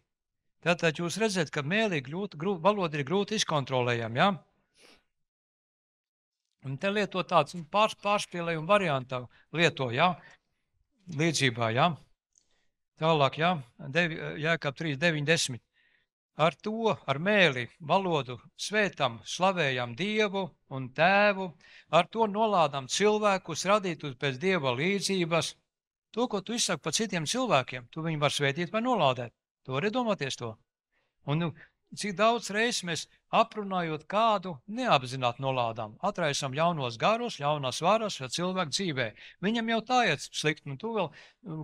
Tātad jūs redzat, ka mēlī valoda ir grūti izkontrolējama, ja? Un te lieto tāds pārspēlējumu variantu lieto, ja? Līdzībā, ja? Tālāk, ja? Jēkab 3, 9, 10. Ar mēli valodu svētam, slavējam Dievu un Tēvu, ar to nolādam cilvēkus radītus pēc Dieva līdzības. To, ko tu izsaki par citiem cilvēkiem, tu viņu var svētīt vai nolādēt. Tu vari domāties to. Un cik daudz reizes mēs aprunājot kādu neapzināti nolādām, atraisam jaunos garus, jaunās varas cilvēku dzīvē. Viņam jau tā iet slikti, un tu vēl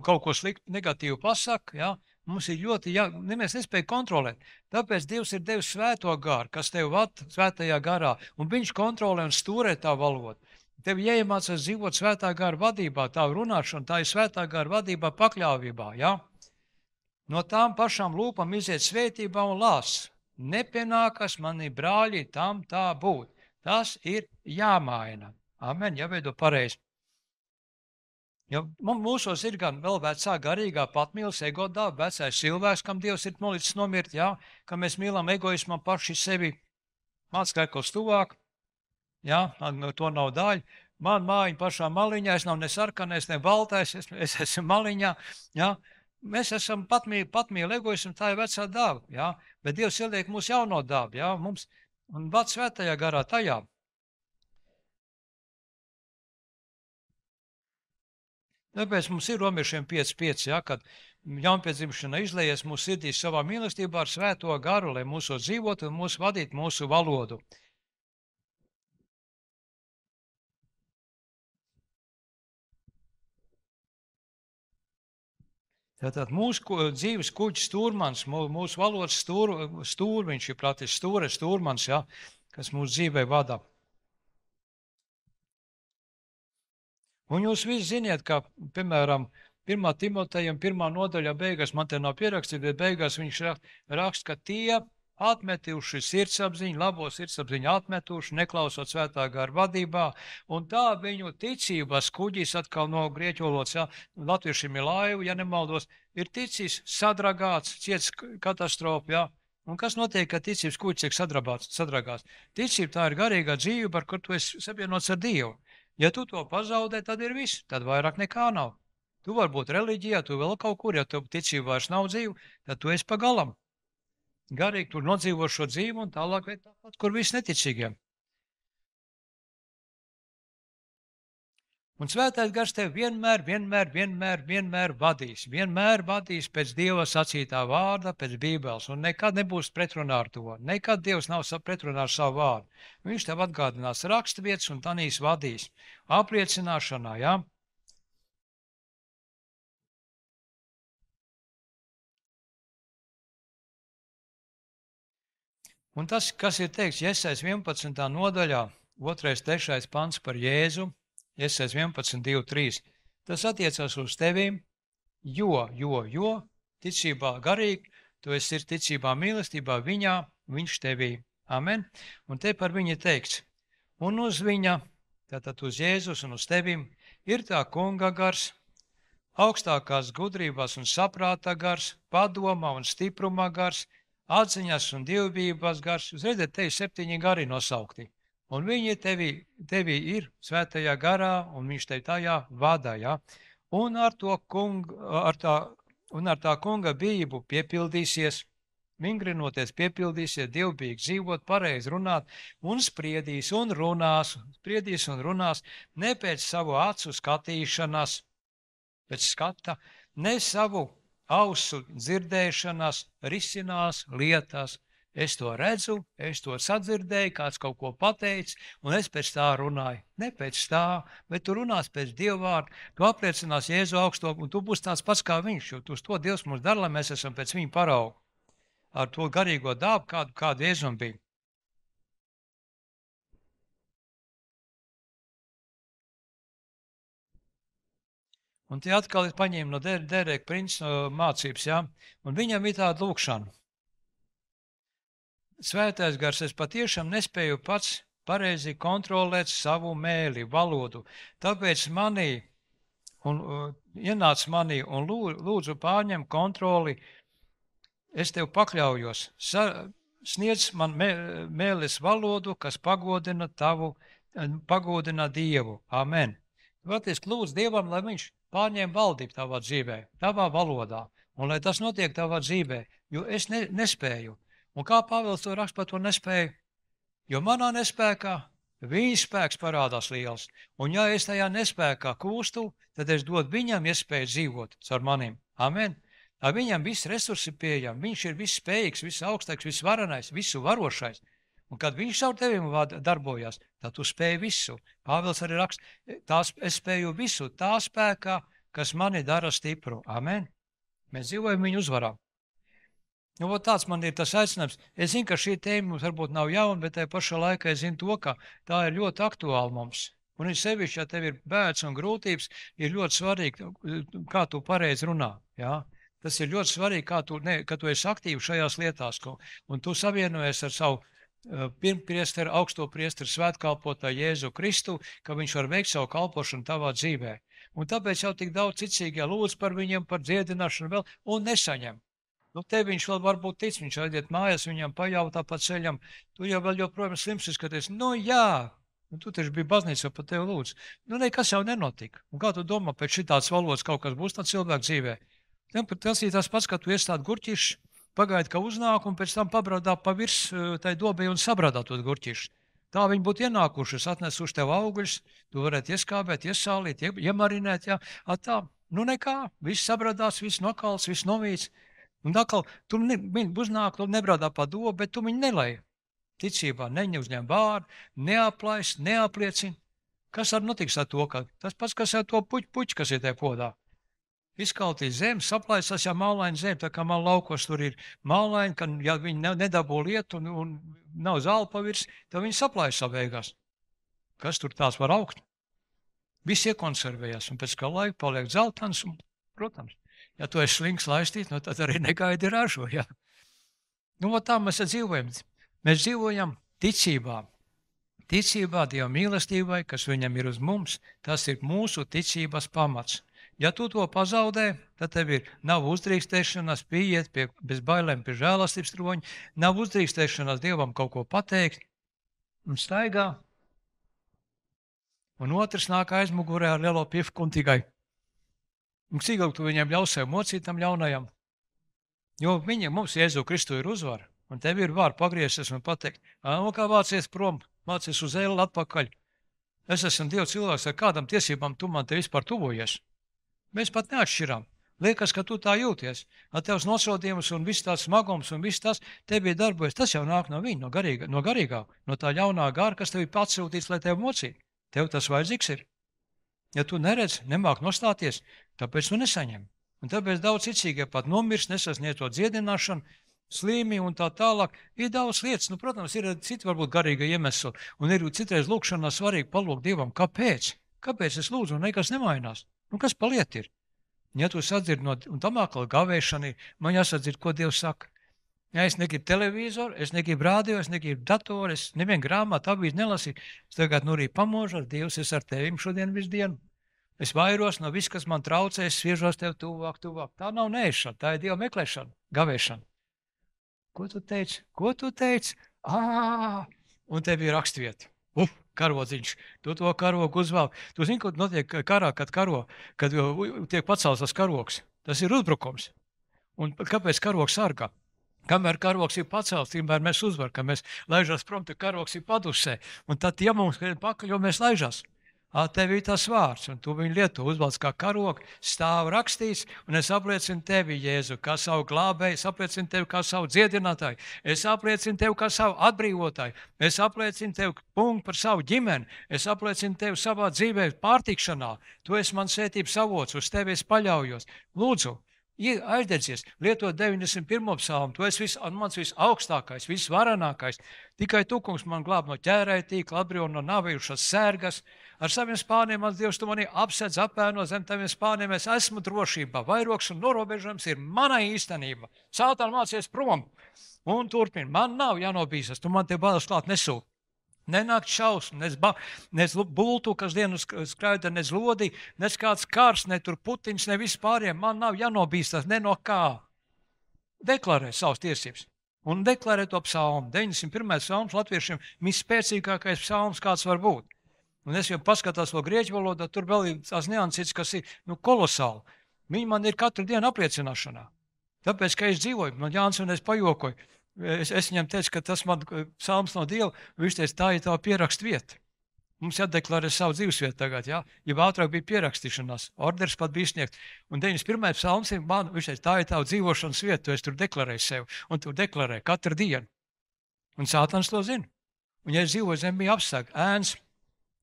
kaut ko sliktu negatīvu pasaki, ja? Mums ir ļoti, mēs nespēja kontrolēt. Tāpēc Dievs ir devis svēto garu, kas tev vada svētajā garā, un viņš kontrolē un stūrē tā valodu. Tev jāiemācās dzīvot svētā gara vadībā, tā runāšana, tā ir svētā gara vadībā, pakļāvībā, ja? No tām pašām lūpām iziet svētībā un lās. Nepienākas mani brāļi tam tā būt. Tas ir jāmaina. Amen, jāveido pareizi. Jo mūsos ir gan vēl vecā garīgā patmīles egodā, vecais cilvēks, kam Dievs ir nolicis nomirt, ja? Ka mēs mīlam egoismam paši sevi. Mans kaikos tuvāk, ja? To nav daļa. Man mājiņa pašā maliņā, es nav ne sarkanais, ne baltais, es esmu maliņā, ja? Mēs esam patmīli egoismu, tā ir vecā dāva, ja? Bet Dievs ieliek mūsu jauno dāvu, ja? Mums un vada svētajā garā tajā. Tāpēc mums ir romiešiem 5.5, ja? Kad jaunpiedzimšana izlējies mūsu sirdīs savā mīlestībā ar svēto garu, lai mūsos dzīvotu un mūs vadītu mūsu valodu. Tātad mūsu dzīves kuģis stūrmans, mūsu valodas stūrviņš ir pratis stūrmans, ja, kas mūsu dzīvē vada. Un jūs visi ziniet, kā, piemēram, 1. Timotejam 1. nodaļā beigās, man te nav pierakstīts, bet beigās viņš raksta, ka tie atmetuši sirdsapziņu, labo sirdsapziņu atmetuši, neklausot svētā gara vadībā, un tā viņu ticības kuģis atkal no grieķu valodas, ja, latviešiem ir laiva, ja nemaldos, ir ticis sadragāts, ciets katastrofa, ja. Un kas notiek, kad ticības kuģis tiek sadragāts? Ticība tā ir garīgā dzīve, par kur tu esi savienots ar Dievu. Ja tu to pazaudē, tad ir viss, tad vairāk nekā nav. Tu vari būt reliģijā, tu vēl kaut kur, ja tu ticība vairs nav dzīva, tad tu esi pa galam. Garīgi tur nodzīvo šo dzīvi un tālāk vai tāpat, kur viss neticīgiem. Un svētais gars tev vienmēr vadīs. Vienmēr vadīs pēc Dieva sacītā vārda, pēc Bībeles. Un nekad nebūs pretrunā ar to. Nekad Dievs nav pretrunā ar savu vārdu. Viņš tev atgādinās raksturvietas un tanīs vadīs. Apliecināšanā, jā. Ja? Un tas, kas ir teikts Jesais 11. nodaļā, 2. 3. pants par Jēzu, Jesais 11, 2, 3, tas attiecās uz tevīm, jo ticībā garīgi, tu esi ticībā mīlestībā viņā, viņš tevī. Amen. Un te par viņu teikts, un uz viņa, tātad uz Jēzus un uz tevīm, ir tā kunga gars, augstākās gudrībās un saprāta gars, padomā un stiprumā gars, atziņas un dievbijības gars. Jūs redzat, te ir 7 gari nosaukti. Un viņi tevī ir svētajā garā, un viņš tevi tajā vada, ja? Un ar tā kunga bijību piepildīsies, vingrinoties piepildīsies, dievbijīgi dzīvot, pareizi runāt, un spriedīs un runās, ne pēc savu acu skatīšanas, pēc skata, ne savu ausu dzirdēšanas, risinās lietas. Es to redzu, es to sadzirdēju, kāds kaut ko pateicis, un es pēc tā runāju. Ne pēc tā, bet tu runās pēc Dieva vārda, tu apliecinās Jēzu augsto, un tu būsi tāds pats kā viņš, jo uz to Dievs mums dara, lai mēs esam pēc viņa parauga. Ar to garīgo dabu, kādu Jēzum bija. Un tie atkal ir paņēma no Dereka Princa mācības, ja? Un viņam ir tāda lūkšana. Svētais gars, es patiešām nespēju pats pareizi kontrolēt savu mēli, valodu. Tāpēc ienāc manī un lūdzu pārņem kontroli. Es tev pakļaujos. Sniedz man mēles valodu, kas pagodina Dievu. Amen. Patiesi lūdzu Dievam, lai viņš pārņem valdību tavā dzīvē, tavā valodā. Un lai tas notiek tavā dzīvē, jo es nespēju. Un kā Pāvils to raksta par to nespēju? Jo manā nespēkā viņa spēks parādās liels. Un ja es tajā nespēkā kūstu, tad es dodu viņam iespēju dzīvot caur maniem. Amen. Ar viņam viss resursi pieejami. Viņš ir viss spējīgs, viss augstāks, viss varenais, visu varošais. Un kad viņš savu tevim darbojās, tad tu spēji visu. Pāvils arī raksta, es spēju visu tā spēkā, kas mani dara stipru. Amen. Mēs dzīvojam viņu uzvarā. Nu, tāds man ir tas aicinājums. Es zinu, ka šī tēma mums varbūt nav jauna, bet tajā pašā laikā es zinu to, ka tā ir ļoti aktuāla mums. Un ir sevišķi, ja tev ir bēdas un grūtības, ir ļoti svarīgi, kā tu pareizi runā. Ja? Tas ir ļoti svarīgi, ka tu esi aktīvi šajās lietās. Un tu savienojies ar savu pirmpriesteru, augsto priesteru svētkalpotāju Jēzu Kristu, ka viņš var veikt savu kalpošanu tavā dzīvē. Un tāpēc jau tik daudz cicīgi lūdz par viņiem, par dziedināšanu vēl, un nesaņem. Nu, te viņš vēl varbūt tic, viņš aiziet mājās, viņam pajautā pa ceļam, tu jau vēl joprojām slims izskaties. Nu, jā, tu taču biji baznīcā pa tevi lūdzu. Nu, nekas jau nenotika. Un kā tu domā, pēc šitāds valodas kaut kas būs tā cilvēku dzīvē? Tas ir tas pats, ka tu esi tādu gurķišu, pagaidi, ka uznāk, un pēc tam pabraudā pa virs tai dobē un sabrādā tos gurķišus. Tā viņi būtu ienākušas, atnesuši tev augļus, tu varētu ieskābēt, iesālīt, iemarinēt, jā. Tā, nu nekā, viss sabrādās, viss nokals, viss novīts. Un atkal, tu uznāk, tu nebrādā pa dobu, bet tu viņu nelai. Ticībā neuzņem vārdu, neaplaist, neapliecina. Kas ar notiks ar to? Tas pats, kas ar to puķi, kas ir te podā. Izkaltīs zemi, saplaisās, ja mālaini zemi, tā kā man laukos tur ir mālaini, ka ja viņi nedabū lietu un nav zāle pavirs, tad viņi saplaisā beigās. Kas tur tās var augt? Viss iekonservējās, un pēc kā laika paliek dzeltens, un, protams, ja tu esi slinks laistīt, nu tad arī negaidi ražo, jā. Nu, tā mēs dzīvojam. Mēs dzīvojam ticībā. Ticībā Dieva mīlestībai, kas viņam ir uz mums, tas ir mūsu ticības pamats. Ja tu to pazaudē, tad tev nav uzdrīkstēšanās pieiet bez bailēm pie žēlastības troņa, nav uzdrīkstēšanās Dievam kaut ko pateikt, un staigā. Un otrs nāk aizmugurē ar lielo pifku un tikai. Un cik ilgi tu viņam ļaus sev mocīt tam ļaunajam? Jo mums Jēzu Kristu ir uzvara, un tev ir var pagriezties un pateikt, kā vācies prom, vācies uz ēli atpakaļ. Es esmu Dieva cilvēks, ar kādam tiesībām tu man te vispār tuvojies. Mēs pat neatšķirām. Liekas, ka tu tā jūties. Ar tevs nosodījums un viss tās smagums un viss tas tevi darbojas. Tas jau nāk no viņa, no garīgā, no tā ļaunā gara, kas tev ir pats sūtīts, lai tev mocītu. Tev tas vajadzīgs ir. Ja tu neredz, nemāk nostāties, tāpēc tu nesaņem. Un tāpēc daudz ticīgie pat nomirst, nesasniedz to dziedināšanu, slīmi un tā tālāk. Ir daudz lietas, protams, ir citi varbūt garīga iemesli. Un ir citreiz lūkšanā svarīgi palūgt Dievam, kāpēc? Kāpēc es lūdzu un nekas nemainās? Kas paliet ir? Ja tu sadzirdi un tam atkal gavēšana ir, man jāsadzird, ko Dievs saka. Ja es negribu televizoru, es negribu rādio, es negribu datoru, es nevienu grāmatu, avīzi nelasīju. Es tagad arī pamožos, Dievs, es ar tevim šodien visu dienu. Es vairos no viss, kas man traucē, es sviežos tev tuvāk. Tā nav neēšana, tā ir Dieva meklēšana, gavēšana. Ko tu teici? Un tev ir rakstvieta. Karodziņš, tu to karogu uzvelk. Tu zini, ko notiek karā, kad tiek pacelts tas karogs. Tas ir uzbrukums. Un kāpēc karogs sargā? Kamēr karogs ir pacelts, tikmēr mēs uzvaram, kad mēs laižās prom, tad karogs ir padusē. Un tad tie mums pakaļ, jo mēs laižās. Tev ir tas vārds, un tu viņu lieto uzvalc kā karogu, stāv rakstīts, un es apliecinu tevi, Jēzu, kā savu glābēju, es apliecinu tevi kā savu dziedinātāju, es apliecinu tevi kā savu atbrīvotāju, es apliecinu tevi par savu ģimeni, es apliecinu tevi savā dzīvē pārtikšanā, tu esi man svētības avots, uz tevi es paļaujos. Lūdzu, aizdedzies, lietot 91. psalmu, tu esi mans visaugstākais, visvarenākais, tikai tu, kungs, man glāb no ķērēja tīkla, atbrīvo no navījušas sērgas, ar saviem spāniem, mans Dievs, tu mani apsedz, apēno zem taviem spāniem, es esmu drošībā, vairogs un norobežojums ir mana īstenība. Sātān mācies prom un turpin, man nav jānobīstas, tu man te bailes klāt nesūti. Nenāk šausmu, nec bultu, kas dienu skraida, nec lodi, nec kāds kārs, ne tur Putiņš, ne vispāriem. Man nav jānobīstas ne no kā. Deklarē savas tiesības. Un deklarē to psalmu. 91. psalms latviešiem visspēcīgākais psalms, kāds var būt. Un es jau paskatās vēl grieķu valodā, tur vēl ir tās niansītas, kas ir kolosāli. Viņi man ir katru dienu apliecināšanā. Tāpēc, ka es dzīvoju, man Jānis un es pajokoju. Es viņam teicu, ka tas man psalms no Dieva, viņš teica, tā ir tā pierakstu vieta. Mums jādeklarē savu dzīvesvietu tagad, jā. Ja ātrāk bija pierakstīšanās, orders pat bija sniegt. Un 91. psalms ir man, viņš teica, tā ir tā dzīvošanas vieta, tu es tur deklarēju sev, un tu deklarē katru dienu. Un Sātans to zina. Un ja es dzīvoju zem bija apstāk, ēns,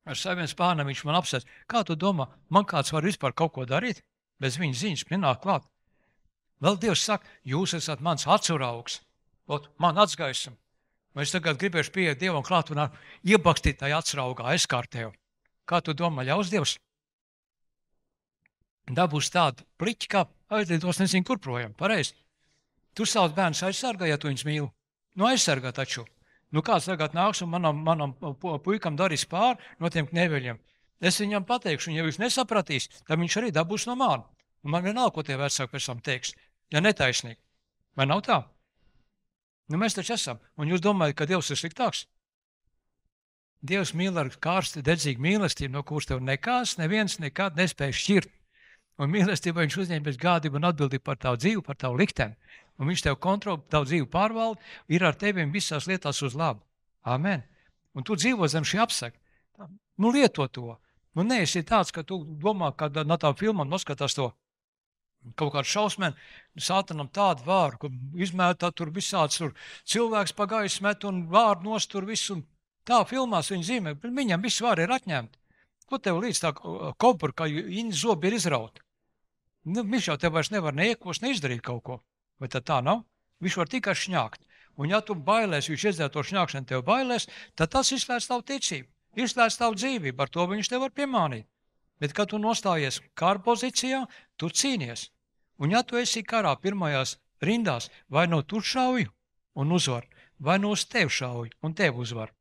ar saviem spāniem viņš man apstāst. Kā tu domā, man kāds var vispār kaut ko darīt? Bez viņa ziņas nenāk klāt. Vēl Dievs saka, jūs esat mans atsaraugs. Man atsgaisam. Es tagad gribēšu pieiet Dievam klāt un iebakstīt tajā atsraugā aizkārtēju. Kā tu domā, ļaus Dievs? Dabūs tādu pliķi, kā aizlidos nezinu kur projām. Pareizi. Tu savus bērnus aizsargā, ja tu viņus mīli. Aizsargā taču. Kāds tagad nāks un manam puikam darīs pāri no tiem kneveļiem. Es viņam pateikšu, un ja viņš nesapratīs, tad viņš arī dabūs no mani. Un man vienalga, ko tie vecāki pēc tam teiks. Ja netaisnīgi. Vai nav tā? Mēs taču esam. Un jūs domājat, ka Dievs ir sliktāks? Dievs mīl ar karsti, dedzīgu mīlestību, no kuras tev nekās, neviens nekad nespēja šķirt. Un mīlestība viņš uzņem bez gādību un atbildību par tavu dzīvi, par tavu likteni. Un viņš tev kontrol, tavu dzīvi pārvalda, ir ar teviem visās lietās uz labu. Amen. Un tu dzīvo zem šī apsaka. Lieto to. Neesi tāds, ka tu domā, ka no tām filmām noskatās to kaut kādu šausmēnu, Sātanam tādu vāru, ka izmētā tur visāds tur cilvēks pagājis met un vārdu nost tur visu. Un tā filmās viņa zīmē, viņam viss vāri ir atņemti. Ko tev līdz tā kobra, kā zobi ir izrauti? Viņš jau tev vairs nevar neiekos, neizdarīt kaut ko. Vai tā nav? Viņš var tikai šņākt. Un ja tu bailēs, viņš iedzēr to šņākšanu tev bailēs, tad tas izslēdz tavu ticību, izslēdz tavu dzīvību, ar to viņš tev var piemānīt. Bet, kad tu nostājies kara pozīcijā, tu cīnies. Un ja tu esi karā pirmajās rindās, vai no tu šauj un uzvar, vai no uz tevi šauj un tevi uzvar.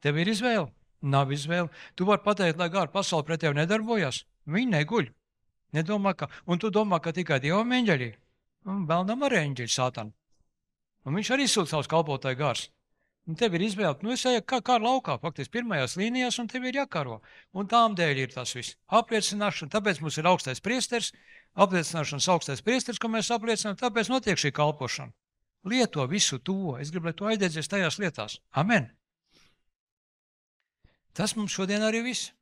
Tev ir izvēle? Nav izvēle. Tu vari pateikt, lai gara pasaule pret tevi nedarbojas. Viņi neguļ. Nedomā, un tu domā, ka tikai Dievam eņģeļi. Un vēlnam arī eņģeļi Sātanu. Un viņš arī sūta savus kalpotāju gars. Un tev ir izvēle. Nu, es eju kā laukā, faktiski pirmajās līnijās, un tev ir jākaro. Un tām dēļ ir tas viss. Apliecināšana, tāpēc mums ir augstais priesteris, apliecināšanas augstais priesteris, ko mēs apliecinām, tāpēc notiek šī kalpošana. Lieto visu to. Es gribu, lai tu aizdedzies tajās lietās. Amen. Tas mums šodien arī viss.